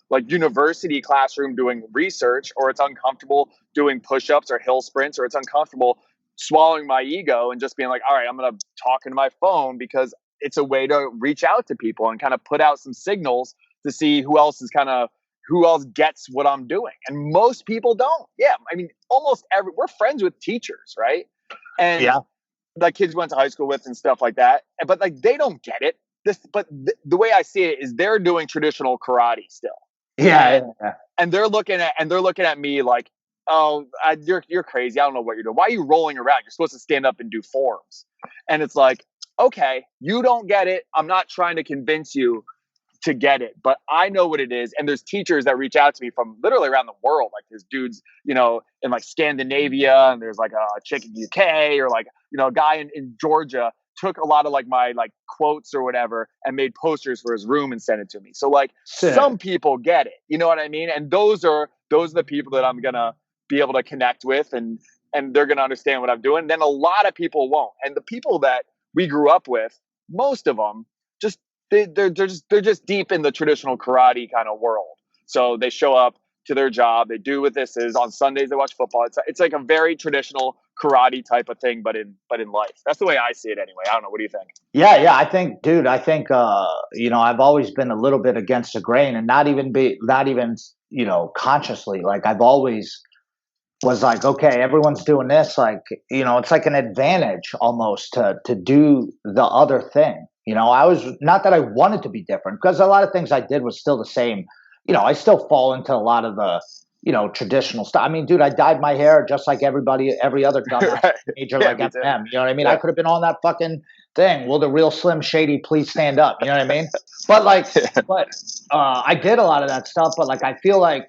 like university classroom doing research, or it's uncomfortable doing push-ups or hill sprints, or it's uncomfortable swallowing my ego and just being like, all right, I'm gonna talk into my phone because it's a way to reach out to people and kind of put out some signals to see who else gets what I'm doing. And most people don't. Yeah. I mean, we're friends with teachers, right? And Yeah. like kids went to high school with and stuff like that. But like, they don't get it. The way I see it is they're doing traditional karate still. Yeah. Yeah. And they're looking at me like, oh, you're crazy. I don't know what you're doing. Why are you rolling around? You're supposed to stand up and do forms. And it's like, okay, you don't get it. I'm not trying to convince you to get it, but I know what it is. And there's teachers that reach out to me from literally around the world. Like there's dudes, in like Scandinavia, and there's like a chick in UK, or like, a guy in Georgia took a lot of like my like quotes or whatever and made posters for his room and sent it to me. So like Sick. some people get it, you know what I mean? And those are the people that I'm gonna be able to connect with, and they're gonna understand what I'm doing. Then a lot of people won't. And the people that we grew up with, most of them just they're just deep in the traditional karate kind of world. So they show up to their job. They do what this is. On Sundays they watch football. It's like a very traditional karate type of thing, but in life. That's the way I see it anyway. I don't know. What do you think? Yeah, I think, dude, I've always been a little bit against the grain, and not even consciously. Like, I've always was like, okay, everyone's doing this. Like, it's like an advantage almost to do the other thing. I was, not that I wanted to be different, because a lot of things I did was still the same. I still fall into a lot of the, traditional stuff. I mean, dude, I dyed my hair just like every other dumbass Right. teenager, Yeah, like me M&M. too. You know what I mean? Yeah. I could have been on that fucking thing. Will the real Slim Shady please stand up? You know what I mean? But like, I did a lot of that stuff. But like, I feel like,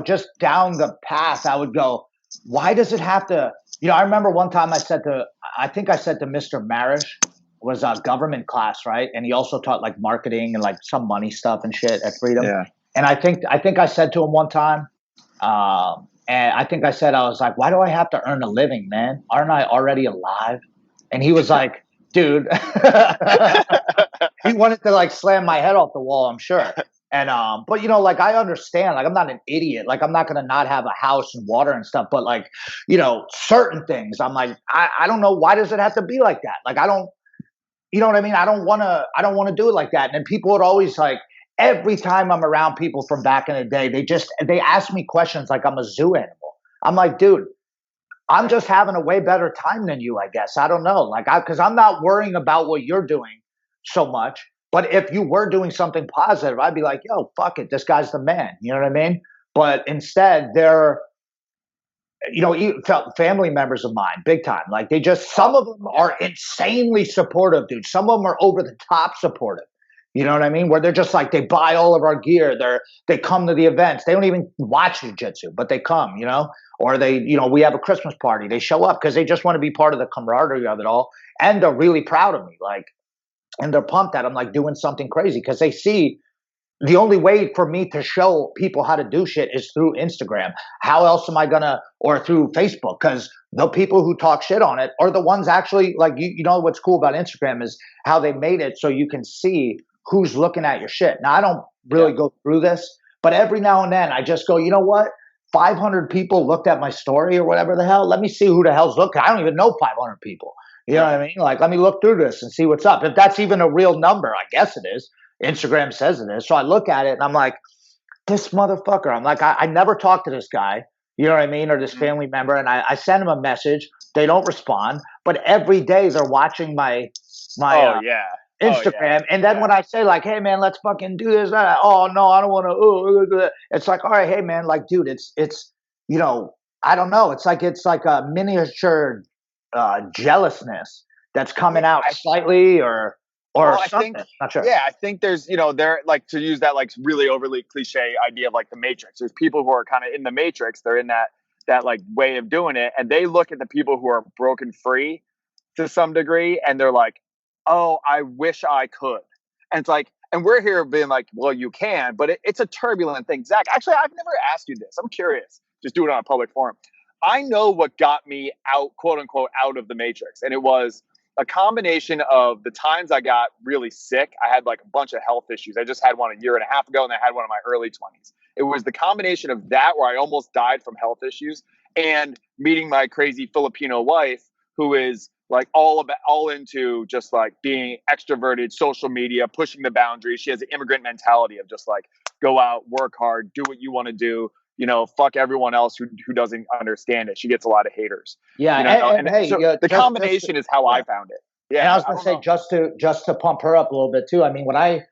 just down the path, I would go, why does it have to? I remember one time I said to Mr. Marish, was a government class, right? And he also taught like marketing and like some money stuff and shit at Freedom. Yeah. And I think I said to him one time, and I think I said, I was like, why do I have to earn a living, man? Aren't I already alive? And he was like, dude, he wanted to like slam my head off the wall, I'm sure. And but like, I understand, like, I'm not an idiot. Like, I'm not gonna not have a house and water and stuff, but like, certain things, I'm like, I don't know, why does it have to be like that? Like, I don't, you know what I mean? I don't wanna do it like that. And then people would always like, every time I'm around people from back in the day, they ask me questions like I'm a zoo animal. I'm like, dude, I'm just having a way better time than you, I guess. I don't know. Like, because I'm not worrying about what you're doing so much. But if you were doing something positive, I'd be like, yo, fuck it. This guy's the man. You know what I mean? But instead, they're, family members of mine, big time. Like, some of them are insanely supportive, dude. Some of them are over the top supportive. You know what I mean? Where they're just like, they buy all of our gear. They come to the events. They don't even watch jiu-jitsu, but they come, or they, we have a Christmas party. They show up because they just want to be part of the camaraderie of it all. And they're really proud of me. Like, and they're pumped that I'm like doing something crazy, because they see the only way for me to show people how to do shit is through Instagram. How else am I gonna, or through Facebook? Because the people who talk shit on it are the ones actually, like, what's cool about Instagram is how they made it so you can see who's looking at your shit. Now, I don't really go through this, but every now and then I just go, you know what? 500 people looked at my story or whatever the hell. Let me see who the hell's looking. I don't even know 500 people. You know what I mean? Like, let me look through this and see what's up. If that's even a real number, I guess it is. Instagram says it is. So I look at it and I'm like, this motherfucker. I'm like, I never talked to this guy, you know what I mean? Or this family member. And I send him a message. They don't respond. But every day they're watching my Instagram. And then when I say like, hey man, let's fucking do this. Oh no, I don't want to. It's like, all right, hey man, like, dude, it's, I don't know. It's like a miniature jealousness that's coming out slightly or something. Not sure. Yeah, I think there's, they're like, to use that like really overly cliche idea of like the Matrix. There's people who are kind of in the Matrix. They're in that like way of doing it, and they look at the people who are broken free to some degree, and they're like, oh, I wish I could. And it's like, and we're here being like, well, you can, but it's a turbulent thing. Zach, actually, I've never asked you this. I'm curious. Just do it on a public forum. I know what got me out, quote unquote, out of the Matrix, and it was a combination of the times I got really sick. I had like a bunch of health issues. I just had one a year and a half ago, and I had one in my early 20s. It was the combination of that, where I almost died from health issues, and meeting my crazy Filipino wife, who is like all into just like being extroverted, social media, pushing the boundaries. She has an immigrant mentality of just like, go out, work hard, do what you want to do. Fuck everyone else who doesn't understand it. She gets a lot of haters. Yeah, and hey, so the combination is how I found it. Yeah, and I was gonna say, just to pump her up a little bit too. I mean, when I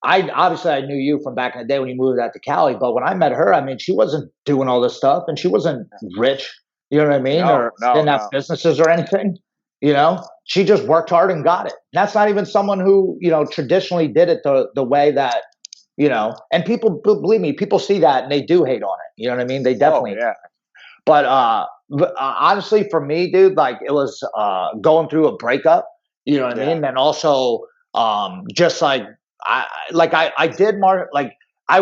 obviously I knew you from back in the day when you moved out to Cali, but when I met her, I mean, she wasn't doing all this stuff, and she wasn't rich. You know what I mean? Or didn't have businesses or anything. She just worked hard and got it. And that's not even someone who traditionally did it the way that. And people, believe me, people see that and they do hate on it. You know what I mean? They definitely. Oh, yeah. But honestly, for me, dude, like, it was going through a breakup. You know what I mean? And also, just like I did more. Like, I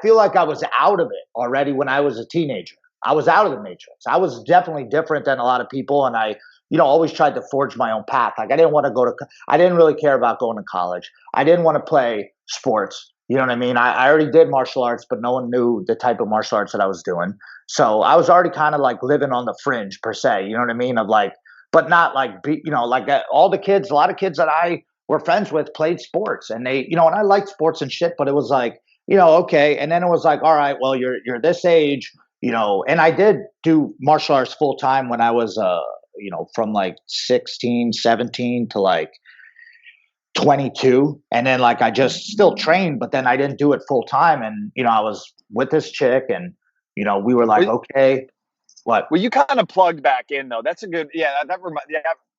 feel like I was out of it already when I was a teenager. I was out of the Matrix. I was definitely different than a lot of people, and I always tried to forge my own path. Like I didn't want to I didn't really care about going to college. I didn't want to play sports. You know what I mean? I already did martial arts, but no one knew the type of martial arts that I was doing. So I was already kind of like living on the fringe per se. You know what I mean? Of like, but not like, like that. All the kids, a lot of kids that I were friends with played sports, and they, and I liked sports and shit, but it was like, okay. And then it was like, all right, well, you're this age, and I did do martial arts full time when I was, from like 16, 17 to like 22. And then like I just still trained, but then I didn't do it full time. And, I was with this chick and, we were like, okay, what? Well, you kind of plugged back in though. That's a good,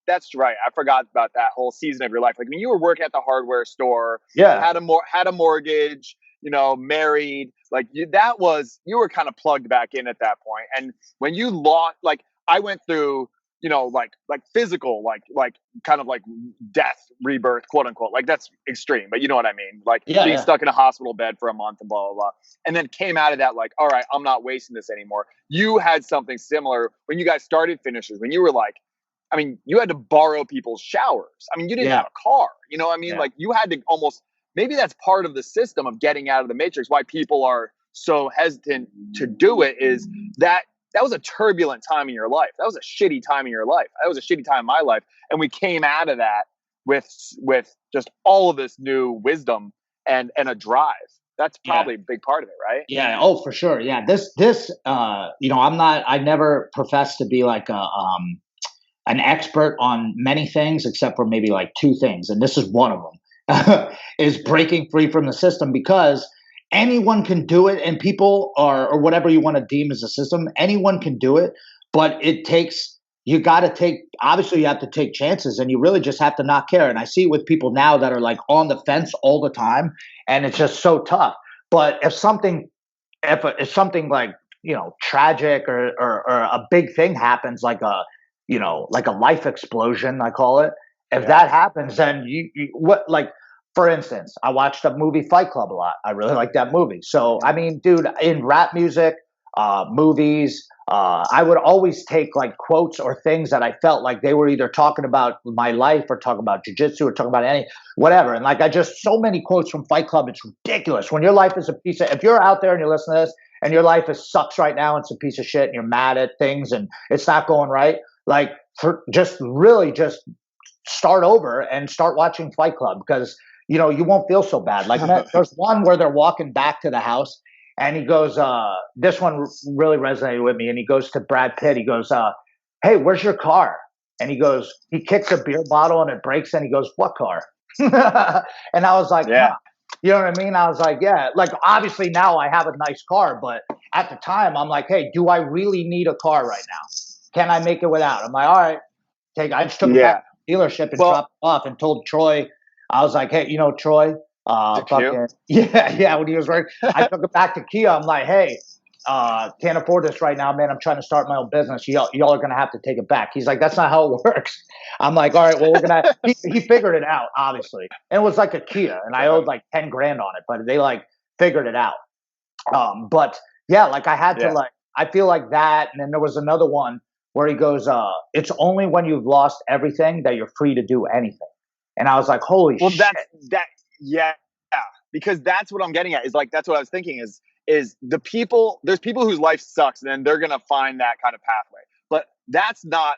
that's right. I forgot about that whole season of your life. Like when you were working at the hardware store, Yeah. had a mortgage, married, like you were kind of plugged back in at that point. And when you lost, like I went through, like physical, like kind of like death, rebirth, quote unquote. Like that's extreme, but you know what I mean? Like being stuck in a hospital bed for a month and blah, blah, blah. And then came out of that like, all right, I'm not wasting this anymore. You had something similar when you guys started Finishers, when you were like, I mean, you had to borrow people's showers. I mean, you didn't have a car, you know what I mean? Like you had to almost, maybe that's part of the system of getting out of the matrix. Why people are so hesitant to do it is that was a turbulent time in your life. That was a shitty time in your life. That was a shitty time in my life. And we came out of that with just all of this new wisdom and a drive. That's probably a big part of it, right? Yeah. Oh, for sure. Yeah. This, I never profess to be like an expert on many things except for maybe like two things. And this is one of them is breaking free from the system, because anyone can do it, and people or whatever you want to deem as a system, anyone can do it, but you have to take chances, and you really just have to not care. And I see it with people now that are like on the fence all the time, and it's just so tough. But if something like, tragic or a big thing happens, like like a life explosion, I call it. If that happens, then for instance, I watched the movie Fight Club a lot. I really like that movie. So, I mean, dude, in rap music, movies, I would always take like quotes or things that I felt like they were either talking about my life or talking about jujitsu or talking about whatever. And like, so many quotes from Fight Club. It's ridiculous. When your life is if you're out there and you're listening to this and your life sucks right now and it's a piece of shit and you're mad at things and it's not going right, like just start over and start watching Fight Club, because you won't feel so bad. Like there's one where they're walking back to the house and he goes, this one really resonated with me. And he goes to Brad Pitt. He goes, hey, where's your car? And he kicks a beer bottle and it breaks. And he goes, what car? And I was like, huh. You know what I mean? I was like, yeah, like obviously now I have a nice car, but at the time I'm like, hey, do I really need a car right now? Can I make it without? I'm like, all right, I just took it back to the dealership and dropped it off and told Troy, I was like, hey, Troy, when he was working, I took it back to Kia. I'm like, hey, can't afford this right now, man. I'm trying to start my own business. Y'all are going to have to take it back. He's like, that's not how it works. I'm like, all right, well, we're going to, he figured it out, obviously. And it was like a Kia and I owed like 10 grand on it, but they like figured it out. But yeah, like I had to I feel like that. And then there was another one where he goes, it's only when you've lost everything that you're free to do anything. And I was like, holy shit. Well, because that's what I'm getting at, is like, that's what I was thinking is there's people whose life sucks and then they're going to find that kind of pathway. But that's not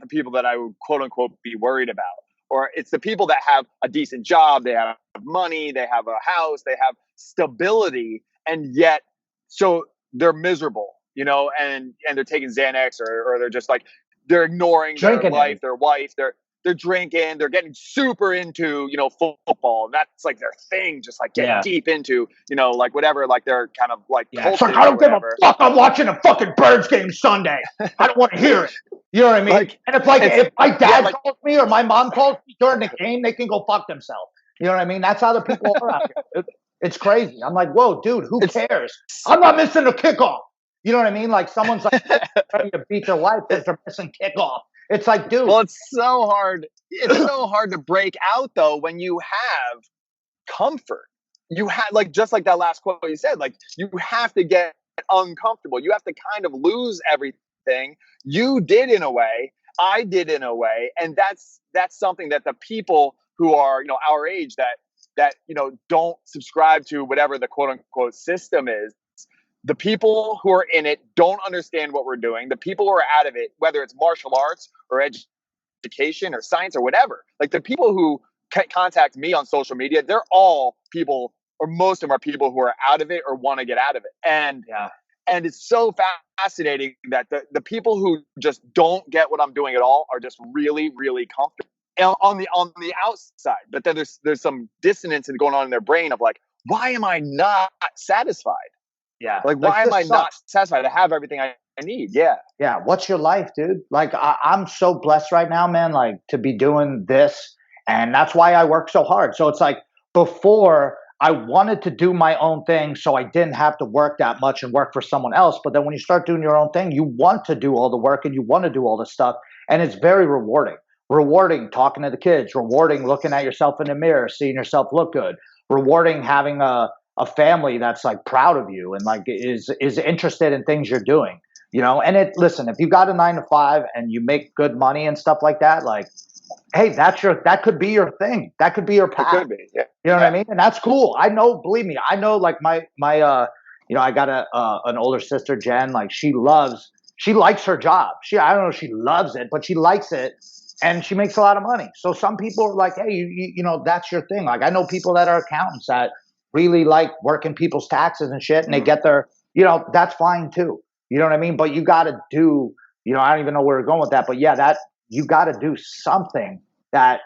the people that I would quote unquote be worried about. Or it's the people that have a decent job, they have money, they have a house, they have stability, and yet so they're miserable, and they're taking Xanax or they're just like, they're ignoring their life, their wife, they're drinking, they're getting super into, football. And that's like their thing, just like getting deep into, like whatever, like they're kind of like, it's like, I don't give a fuck. I'm watching a fucking Birds game Sunday. I don't want to hear it. You know what I mean? Like, and if my dad calls me or my mom calls me during the game, they can go fuck themselves. You know what I mean? That's how the people are out here. It's crazy. I'm like, whoa, dude, who cares? I'm not missing a kickoff. You know what I mean? Like someone's like trying to beat their wife because they're missing kickoff. It's like, dude. Well, it's so hard. It's so hard to break out though when you have comfort. You have just like that last quote you said. Like you have to get uncomfortable. You have to kind of lose everything you did in a way, I did in a way, and that's something that the people who are our age that don't subscribe to whatever the quote unquote system is. The people who are in it don't understand what we're doing. The people who are out of it, whether it's martial arts or education or science or whatever, like the people who contact me on social media, they're all people, or most of them are people who are out of it or want to get out of it. And it's so fascinating that the people who just don't get what I'm doing at all are just really, really comfortable on the outside. But then there's some dissonance going on in their brain of like, why am I not satisfied? Yeah. Like, why am I not satisfied to have everything I need? Yeah. Yeah. What's your life, dude? Like, I'm so blessed right now, man, like to be doing this. And that's why I work so hard. So it's like before I wanted to do my own thing so I didn't have to work that much and work for someone else. But then when you start doing your own thing, you want to do all the work and you want to do all the stuff. And it's very rewarding. Rewarding talking to the kids, rewarding looking at yourself in the mirror, seeing yourself look good, rewarding having a family that's like proud of you and like is interested in things you're doing, and listen, if you got a 9 to 5 and you make good money and stuff like that, like, hey, that could be your thing, that could be your path. It could be, yeah. You know what I mean? And that's cool. I know, believe me, I know, like my I got an older sister, Jen, like she likes her job. I don't know if she loves it, but she likes it. And she makes a lot of money. So some people are like, hey, you that's your thing. Like I know people that are accountants that really like working people's taxes and shit, and they get their, that's fine too. You know what I mean? But you got to do, I don't even know where we're going with that, but yeah, that you got to do something that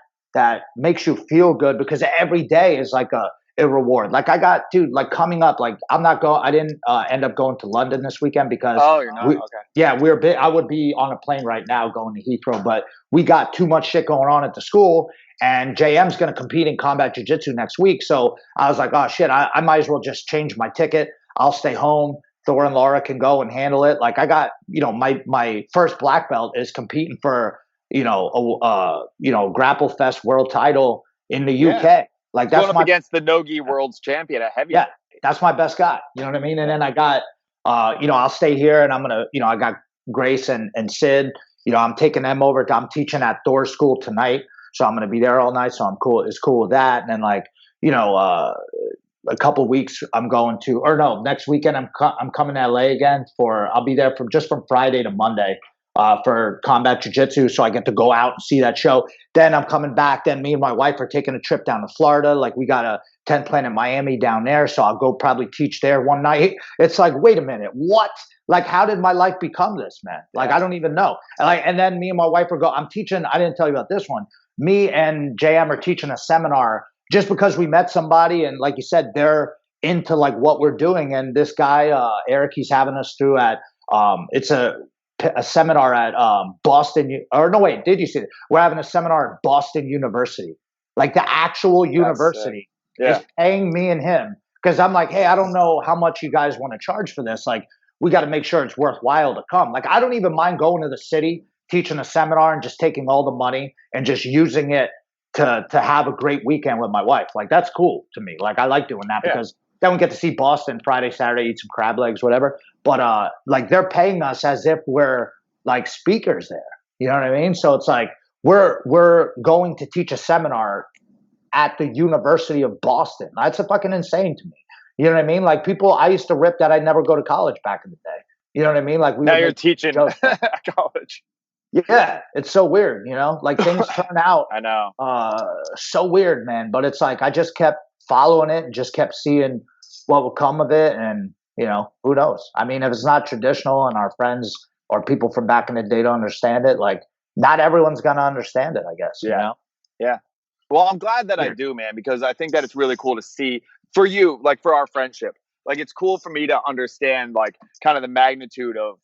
makes you feel good, because every day is like a reward. Like I got, dude, like coming up, like I didn't end up going to London this weekend because you're not? Okay. Yeah, I would be on a plane right now going to Heathrow, but we got too much shit going on at the school. And JM's going to compete in combat jiu-jitsu next week. So I was like, oh, shit, I might as well just change my ticket. I'll stay home. Thor and Laura can go and handle it. Like I got, my first black belt is competing for, Grapple Fest world title in the UK. Yeah. Like that's going up against the Nogi world's champion at heavyweight. Yeah, that's my best guy. You know what I mean? And then I got, I'll stay here and I'm going to, I got Grace and Sid, I'm taking them over. I'm teaching at Thor's school tonight. So I'm going to be there all night. So I'm cool. It's cool with that. And then like, a couple of weeks I'm going to, or no, next weekend I'm coming to LA again I'll be there from Friday to Monday for combat jiu-jitsu. So I get to go out and see that show. Then I'm coming back. Then me and my wife are taking a trip down to Florida. Like we got a 10 Planet Miami down there. So I'll go probably teach there one night. It's like, wait a minute, what? Like, how did my life become this, man? Like, I don't even know. And then me and my wife I'm teaching, I didn't tell you about this one. Me and JM are teaching a seminar just because we met somebody. And like you said, they're into like what we're doing. And this guy, Eric, he's having us through at, it's a seminar at Boston. Or no, wait, did you see it? We're having a seminar at Boston University. Like the actual university is paying me and him. Because I'm like, hey, I don't know how much you guys want to charge for this. Like, we got to make sure it's worthwhile to come. Like, I don't even mind going to the city, teaching a seminar and just taking all the money and just using it to have a great weekend with my wife. Like, that's cool to me. Like, I like doing that because then we get to see Boston Friday, Saturday, eat some crab legs, whatever. But like they're paying us as if we're like speakers there. You know what I mean? So it's like we're going to teach a seminar at the University of Boston. That's fucking insane to me. You know what I mean? Like I used to rip that I'd never go to college back in the day. You know what I mean? Like now you're teaching at college. Yeah, it's so weird, like things turn out. I know. So weird, man. But it's like I just kept following it and just kept seeing what would come of it. And, who knows? I mean, if it's not traditional and our friends or people from back in the day don't understand it, like not everyone's going to understand it, I guess. Yeah. Yeah. Well, I'm glad that I do, man, because I think that it's really cool to see for you, like for our friendship. Like it's cool for me to understand like kind of the magnitude of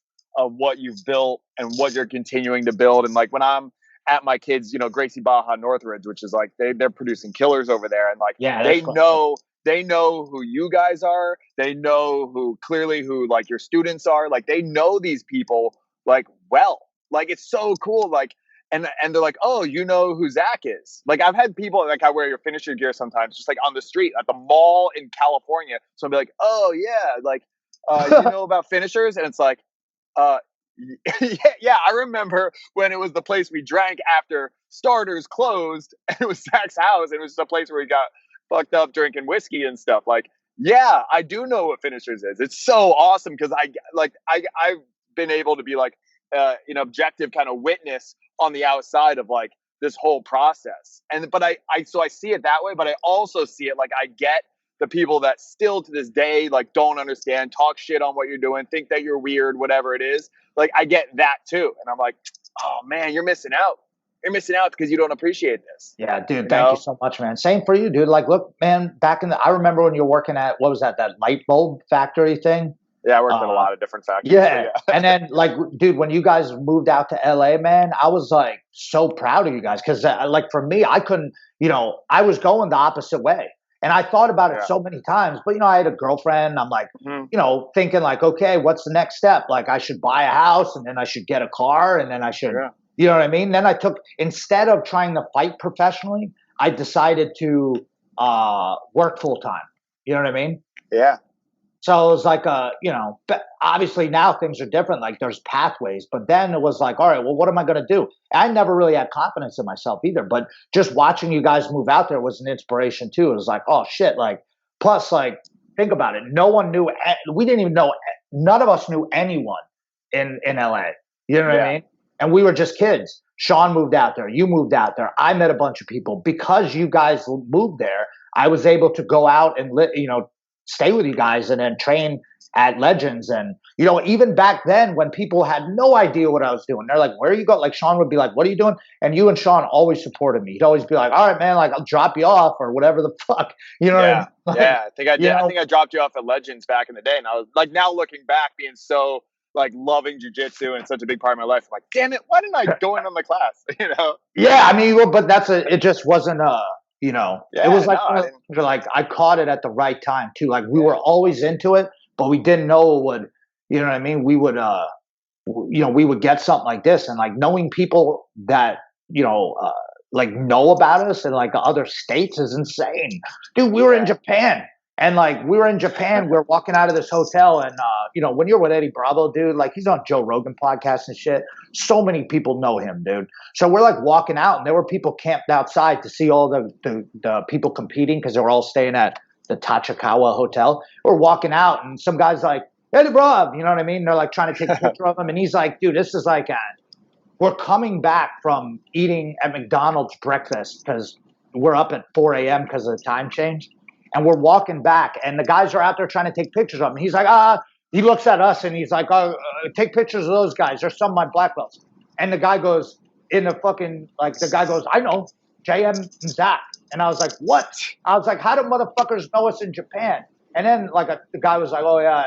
what you've built and what you're continuing to build. And like when I'm at my kids, Gracie Baja Northridge, which is like they're producing killers over there, and like they know who you guys are. They know who like your students are. Like they know these people like well. Like it's so cool. Like and they're like, oh, you know who Zach is. Like I've had people like I wear your finisher gear sometimes, just like on the street at the mall in California. So I'll be like, oh yeah, like you know about finishers, and it's like. Yeah, I remember when it was the place we drank after Starters closed, and it was Zach's house, and it was just a place where we got fucked up drinking whiskey and stuff. Like, yeah, I do know what finishers is. It's so awesome because I've been able to be like an objective kind of witness on the outside of like this whole process. And but I see it that way, but I also see it like I get the people that still to this day like don't understand, talk shit on what you're doing, think that you're weird, whatever it is. Like I get that too. And I'm like, oh man, you're missing out. You're missing out because you don't appreciate this. Yeah, dude, thank you so much, man. Same for you, dude. Like, look, man, I remember when you were working at, what was that light bulb factory thing? Yeah, I worked at a lot of different factories. Yeah. And then, like, dude, when you guys moved out to LA, man, I was like so proud of you guys because, like, for me, I couldn't, I was going the opposite way. And I thought about it so many times, but, I had a girlfriend. I'm like, thinking like, okay, what's the next step? Like, I should buy a house and then I should get a car and then I should, you know what I mean? Then instead of trying to fight professionally, I decided to work full time. You know what I mean? Yeah. So it was like, but obviously now things are different. Like there's pathways, but then it was like, all right, well, what am I going to do? I never really had confidence in myself either, but just watching you guys move out there was an inspiration too. It was like, oh shit. Like, plus like, think about it. No one knew, we didn't even know, none of us knew anyone in LA. You know what I mean? And we were just kids. Sean moved out there. You moved out there. I met a bunch of people because you guys moved there. I was able to go out and stay with you guys and then train at Legends. And, even back then when people had no idea what I was doing, they're like, where are you going? Like Sean would be like, what are you doing? And you and Sean always supported me. He'd always be like, all right, man, like I'll drop you off or whatever the fuck, what I mean? Like, I think I did. I think I dropped you off at Legends back in the day. And I was like, now looking back, being so like loving jujitsu and such a big part of my life, I'm like, damn it, why didn't I go in on the class? Yeah, I mean, but it just wasn't it was like, like I caught it at the right time too. Like we were always into it, but we didn't know it would, you know what I mean? We would, we would get something like this and like knowing people that, like know about us in like other states is insane. Dude, we were in Japan and like we're walking out of this hotel and, when you're with Eddie Bravo, dude, like he's on Joe Rogan podcast and shit. So many people know him, dude. So we're like walking out and there were people camped outside to see all the people competing because they were all staying at the Tachikawa Hotel. We're walking out and some guy's like, Eddie Bravo, you know what I mean? They're like trying to take a picture of him. And he's like, dude, this is like, we're coming back from eating at McDonald's breakfast because we're up at 4 a.m. because of the time change. And we're walking back and the guys are out there trying to take pictures of him. He's like, he looks at us and he's like, take pictures of those guys. They're some of my black belts. And the guy goes, I know, JM and Zach. And I was like, what? I was like, how do motherfuckers know us in Japan? And then like the guy was like, oh yeah,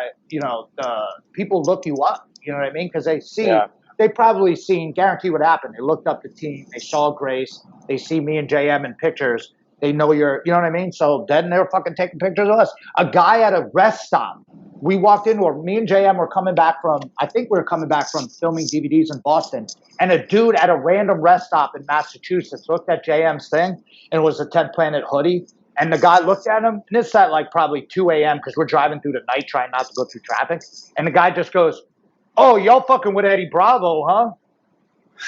people look you up. You know what I mean? Because they see, they probably seen, guarantee what happened. They looked up the team. They saw Grace. They see me and JM in pictures. They know you know what I mean? So then they were fucking taking pictures of us. A guy at a rest stop. We walked into me and JM were coming back from, I think we were coming back from filming DVDs in Boston. And a dude at a random rest stop in Massachusetts looked at JM's thing and it was a 10 Planet hoodie. And the guy looked at him and it's at like probably 2 a.m. because we're driving through the night trying not to go through traffic. And the guy just goes, oh, y'all fucking with Eddie Bravo, huh?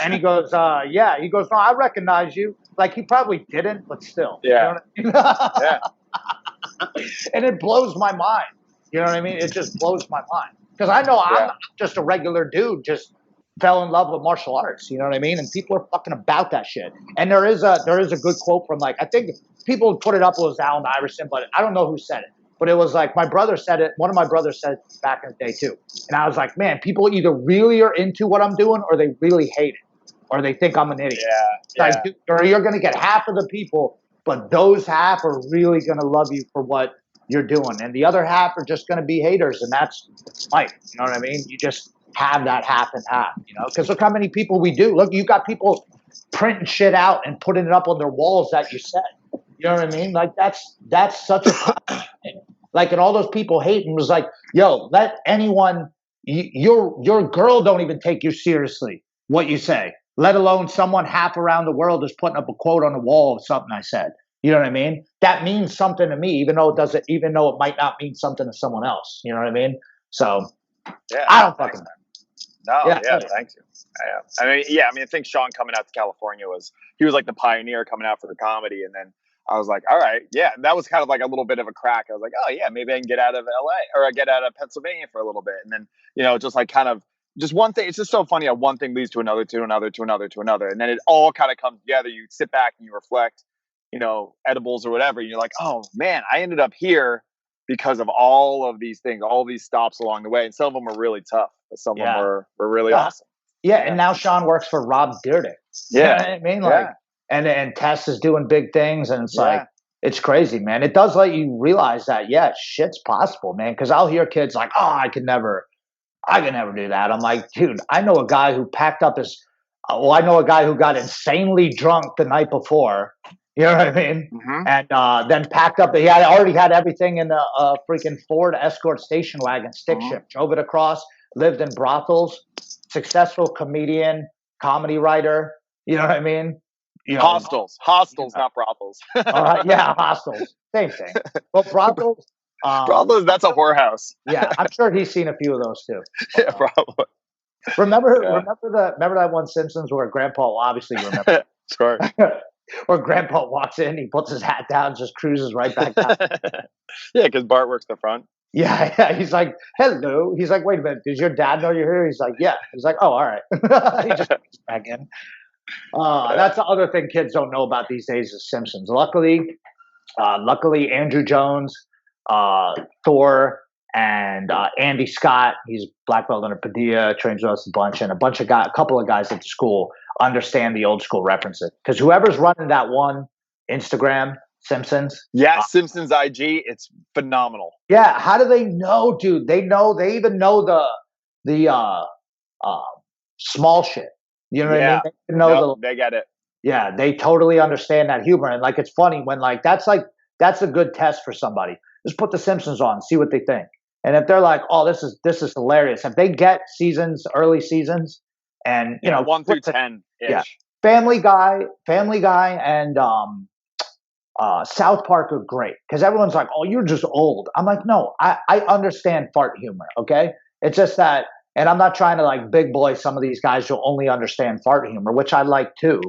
And he goes, yeah. He goes, no, I recognize you. Like he probably didn't, but still. Yeah. You know what I mean? And it blows my mind. You know what I mean? It just blows my mind. Because I know I'm just a regular dude, just fell in love with martial arts. You know what I mean? And people are fucking about that shit. And there is a good quote from like, I think people put it up, it was Allen Iverson, but I don't know who said it. But it was like my brother said it. One of my brothers said it back in the day too. And I was like, man, people either really are into what I'm doing or they really hate it. Or they think I'm an idiot. Or you're going to get half of the people, but those half are really going to love you for what you're doing. And the other half are just going to be haters. And that's life. You know what I mean? You just have that half and half, because look how many people we do. Look, you got people printing shit out and putting it up on their walls that you said. You know what I mean? Like that's such a thing. Like, and all those people hating was like, yo, let anyone, your girl don't even take you seriously, what you say. Let alone someone half around the world is putting up a quote on the wall of something I said. You know what I mean? That means something to me, even though it might not mean something to someone else. You know what I mean? So I don't fucking know. No, Yeah. yeah, thank you. I mean, I think Sean coming out to California was like the pioneer coming out for the comedy, and then I was like, all right, yeah, and that was kind of like a little bit of a crack. I was like, oh yeah, maybe I can get out of LA or I get out of Pennsylvania for a little bit, and then just like kind of just one thing. It's just so funny how one thing leads to another, to another, to another, to another, and then it all kind of comes together. You sit back and you reflect, edibles or whatever. And you're like, oh man, I ended up here because of all of these things, all these stops along the way, and some of them were really tough, but some of them were really awesome. Yeah, and now Sean works for Rob Dyrdek. Yeah, you know what I mean, like, and Tess is doing big things, and it's like it's crazy, man. It does let you realize that shit's possible, man. Because I'll hear kids like, oh, I can never do that. I'm like, dude, I know a guy who packed up his. I know a guy who got insanely drunk the night before. You know what I mean? Mm-hmm. And then packed up. He had already had everything in a freaking Ford Escort station wagon, stick shift, drove it across, lived in brothels, successful comedian, comedy writer. You know what I mean? Hostels, not brothels. All right, yeah, hostels, same thing. Well, brothels. Brothels, that's a whorehouse. Yeah, I'm sure he's seen a few of those too. Yeah, probably. Remember that one Simpsons where Grandpa obviously remember. Sure. Where Grandpa walks in, he puts his hat down, just cruises right back down. Yeah, because Bart works the front. Yeah. He's like, hello. He's like, wait a minute, does your dad know you're here? He's like, yeah. He's like, oh, all right. He just comes back in. That's the other thing kids don't know about these days is Simpsons. Luckily, Andrew Jones, Thor, and Andy Scott, he's black belt under Padilla, trains with us a bunch, and a couple of guys at the school understand the old school references. Because whoever's running that one Instagram, Simpsons. Yeah, Simpsons IG, it's phenomenal. Yeah, how do they know, dude? They even know the small shit. You know what I mean? They know they get it. Yeah, they totally understand that humor. And like it's funny when that's a good test for somebody. Just put the Simpsons on, see what they think. And if they're like, oh, this is hilarious. If they get early seasons and 1 through 10 ish. Yeah. Family Guy and South Park are great because everyone's like, oh, you're just old. I'm like, no, I understand fart humor, okay? It's just that, and I'm not trying to like big boy some of these guys who only understand fart humor, which I like too.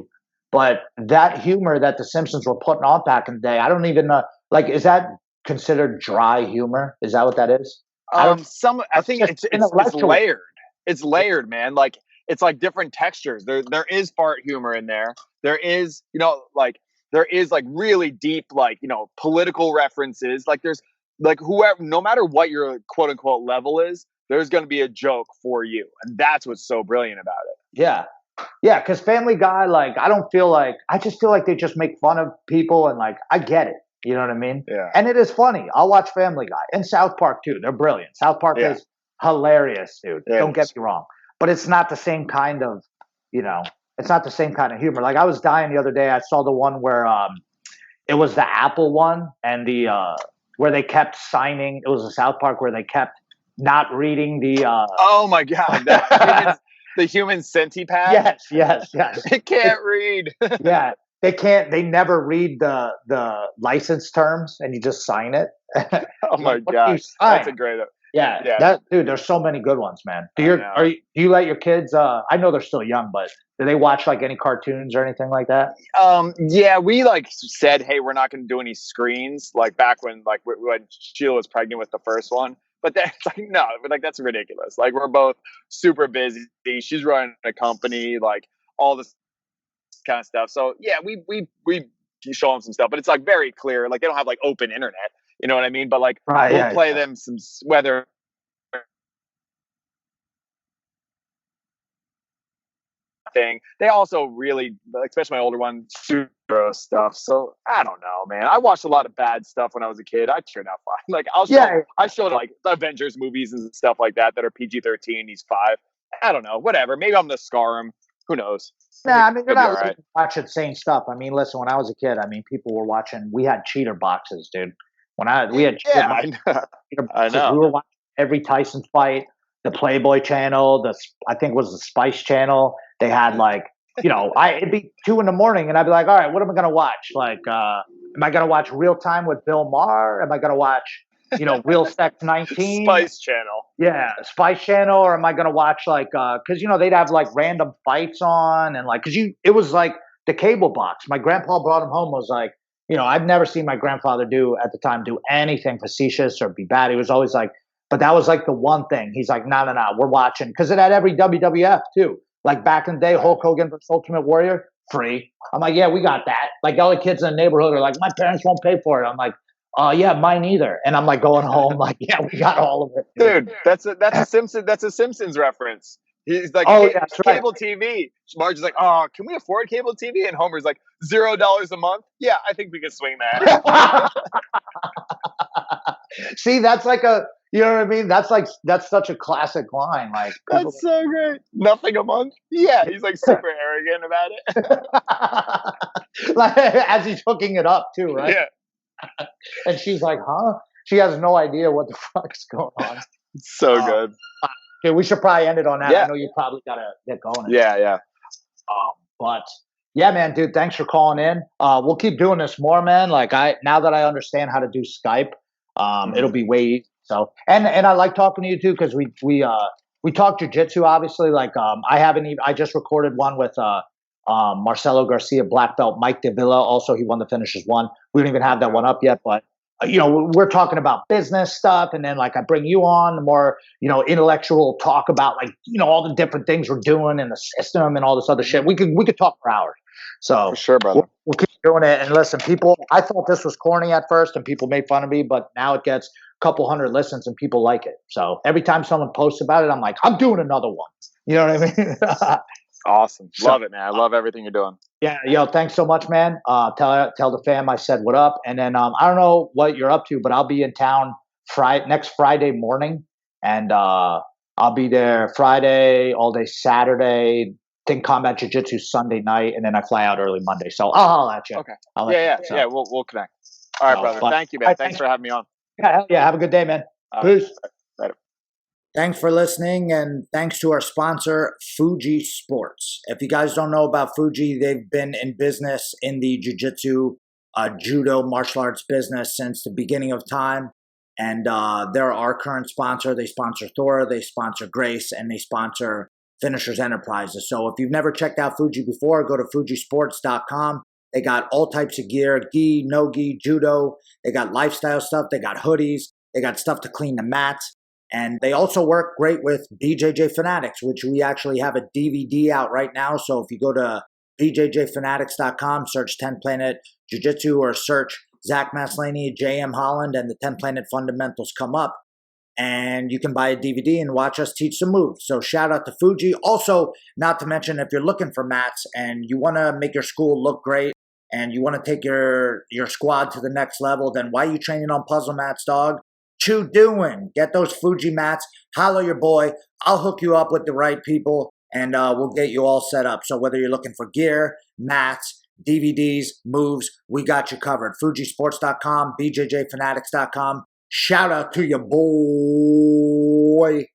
But that humor that the Simpsons were putting on back in the day, I don't even know, like, is that considered dry humor? Is that what that is? I think it's layered. It's layered, man. Like, it's like different textures. There is fart humor in there. There is, there is like really deep, political references. Like there's like whoever, no matter what your quote unquote level is, there's going to be a joke for you. And that's what's so brilliant about it. Yeah. Yeah. Cause Family Guy, I just feel like they just make fun of people and like, I get it. You know what I mean? Yeah. And it is funny. I'll watch Family Guy and South Park too. They're brilliant. South Park is hilarious, dude. Don't get me wrong. But it's not the same kind of, it's not the same kind of humor. Like I was dying the other day. I saw the one where it was the Apple one and where they kept signing. It was a South Park where they kept not reading the. Oh my God! The human centipad. Yes. It can't read. Yeah, they can't. They never read the license terms, and you just sign it. Oh my gosh, that's a great. Yeah. Dude, there's so many good ones, man. Do you let your kids? I know they're still young, but do they watch like any cartoons or anything like that? Yeah, we like said, hey, we're not going to do any screens. Like back when when Sheila was pregnant with the first one, but then it's like no, like that's ridiculous. Like we're both super busy. She's running a company, like all this kind of stuff. So yeah, we show them some stuff, but it's like very clear. Like they don't have like open internet. You know what I mean? But like we'll play them some weather thing. They also really, especially my older one, super stuff. So I don't know, man. I watched a lot of bad stuff when I was a kid. I turned out fine. Like I showed like Avengers movies and stuff like that are PG-13. He's 5. I don't know. Whatever. Maybe I'm gonna scar him. Who knows? Nah, I mean, you're not watching insane stuff. I mean, listen, when I was a kid, I mean, people were watching. We had cheater boxes, dude. We had cheater boxes. I know. We were watching every Tyson fight, the Playboy channel, I think it was the Spice channel. They had like, it'd be 2 a.m. and I'd be like, all right, what am I gonna watch? Like, am I gonna watch Real Time with Bill Maher? Am I gonna watch, Real Sex 19? Spice channel. Yeah, Spice Channel, or am I gonna watch like because they'd have like random fights on and like it was like the cable box. My grandpa brought him home was like, I've never seen my grandfather do anything facetious or be bad. He was always like, but that was like the one thing. He's like, no, no, no, we're watching because it had every WWF too. Like back in the day, Hulk Hogan versus Ultimate Warrior, free. I'm like, yeah, we got that. Like all the kids in the neighborhood are like, my parents won't pay for it. I'm like, yeah, mine either. And I'm like going home, like, yeah, we got all of it, Dude, that's a Simpsons reference. He's like, oh, yeah, that's right. cable TV. Marge is like, oh, can we afford cable TV? And Homer's like, $0 a month. Yeah, I think we can swing that. See, that's like you know what I mean? That's such a classic line. Like That's so great. Nothing a month. Yeah, he's like super arrogant about it. like as he's hooking it up too, right? Yeah, And she's like, huh? She has no idea what the fuck's going on. it's so good. Okay, we should probably end it on that. Yeah. I know you probably gotta get going. Yeah. But yeah, man, dude, thanks for calling in. We'll keep doing this more, man. Like now that I understand how to do Skype, it'll be way easier. So and I like talking to you too because we talk jujitsu obviously. Like I just recorded one with Marcelo Garcia black belt, Mike Davila. Also, he won the finishers one. We don't even have that one up yet, but we're talking about business stuff, and then like I bring you on the more intellectual talk about like all the different things we're doing in the system and all this other shit. We could talk for hours. So For sure, brother. we'll keep doing it. And listen, people, I thought this was corny at first, and people made fun of me, but now it gets a couple hundred listens, and people like it. So every time someone posts about it, I'm like, I'm doing another one. You know what I mean? Awesome. Love it, man. I love everything you're doing. Yeah, yo, thanks so much, man. Tell the fam I said what up, and then I don't know what you're up to, but I'll be in town next Friday morning, and I'll be there Friday all day Saturday. Think combat jiu-jitsu Sunday night, and then I fly out early Monday. So I'll holler at you. Okay. I'll let Yeah. you know. We'll connect. All right, brother. But- Thank you, man. All right, Thanks for having me on. Yeah, hell yeah. Have a good day, man. All right. Peace. Later. Thanks for listening, and thanks to our sponsor, Fuji Sports. If you guys don't know about Fuji, they've been in business in the jiu-jitsu, judo, martial arts business since the beginning of time, and they're our current sponsor. They sponsor Thor, they sponsor Grace, and they sponsor Finishers Enterprises. So if you've never checked out Fuji before, go to fujisports.com. They got all types of gear, gi, no gi, judo. They got lifestyle stuff. They got hoodies. They got stuff to clean the mats. And they also work great with BJJ Fanatics, which we actually have a DVD out right now. So if you go to bjjfanatics.com, search 10 Planet Jiu-Jitsu or search Zach Maslany, JM Holland, and the 10 Planet Fundamentals come up. And you can buy a DVD and watch us teach some moves. So shout out to Fuji. Also, not to mention, if you're looking for mats and you want to make your school look great and you want to take your squad to the next level, then why are you training on puzzle mats, dog? Chew doing. Get those Fuji mats. Holler your boy. I'll hook you up with the right people, and we'll get you all set up. So whether you're looking for gear, mats, DVDs, moves, we got you covered. Fujisports.com, bjjfanatics.com. Shout out to your boy.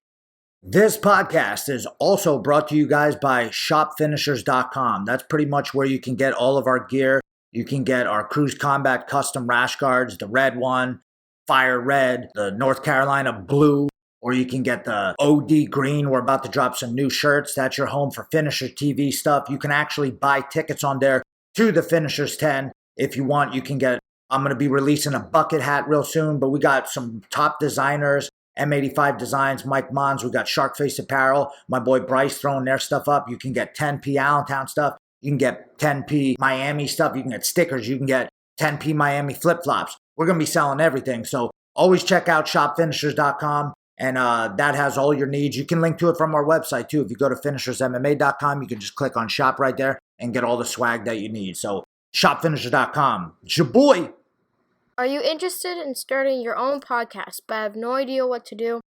This podcast is also brought to you guys by shopfinishers.com. That's pretty much where you can get all of our gear. You can get our Cruise Combat custom rash guards, the red one, Fire Red, the North Carolina Blue, or you can get the OD Green. We're about to drop some new shirts. That's your home for Finisher TV stuff. You can actually buy tickets on there to the Finishers 10. If you want, you can get, I'm going to be releasing a bucket hat real soon, but we got some top designers, M85 Designs, Mike Mons. We got Sharkface Apparel, my boy Bryce throwing their stuff up. You can get 10P Allentown stuff. You can get 10P Miami stuff. You can get stickers. You can get 10P Miami flip-flops. We're going to be selling everything. So always check out shopfinishers.com, and that has all your needs. You can link to it from our website, too. If you go to finishersmma.com, you can just click on shop right there and get all the swag that you need. So shopfinishers.com. Jaboy! Are you interested in starting your own podcast but have no idea what to do?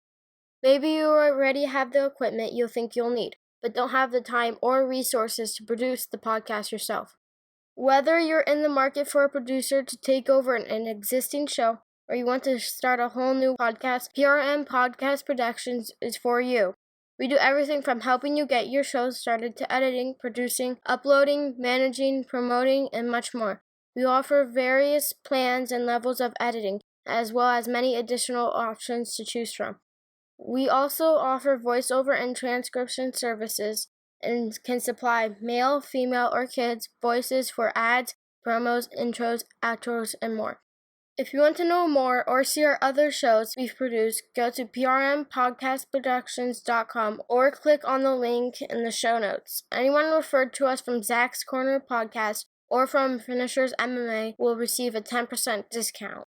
Maybe you already have the equipment you think you'll need, but don't have the time or resources to produce the podcast yourself. Whether you're in the market for a producer to take over an existing show, or you want to start a whole new podcast, PRM Podcast Productions is for you. We do everything from helping you get your show started to editing, producing, uploading, managing, promoting, and much more. We offer various plans and levels of editing, as well as many additional options to choose from. We also offer voiceover and transcription services and can supply male, female, or kids voices for ads, promos, intros, outros, and more. If you want to know more or see our other shows we've produced, go to prmpodcastproductions.com or click on the link in the show notes. Anyone referred to us from Zach's Corner Podcast or from Finishers MMA will receive a 10% discount.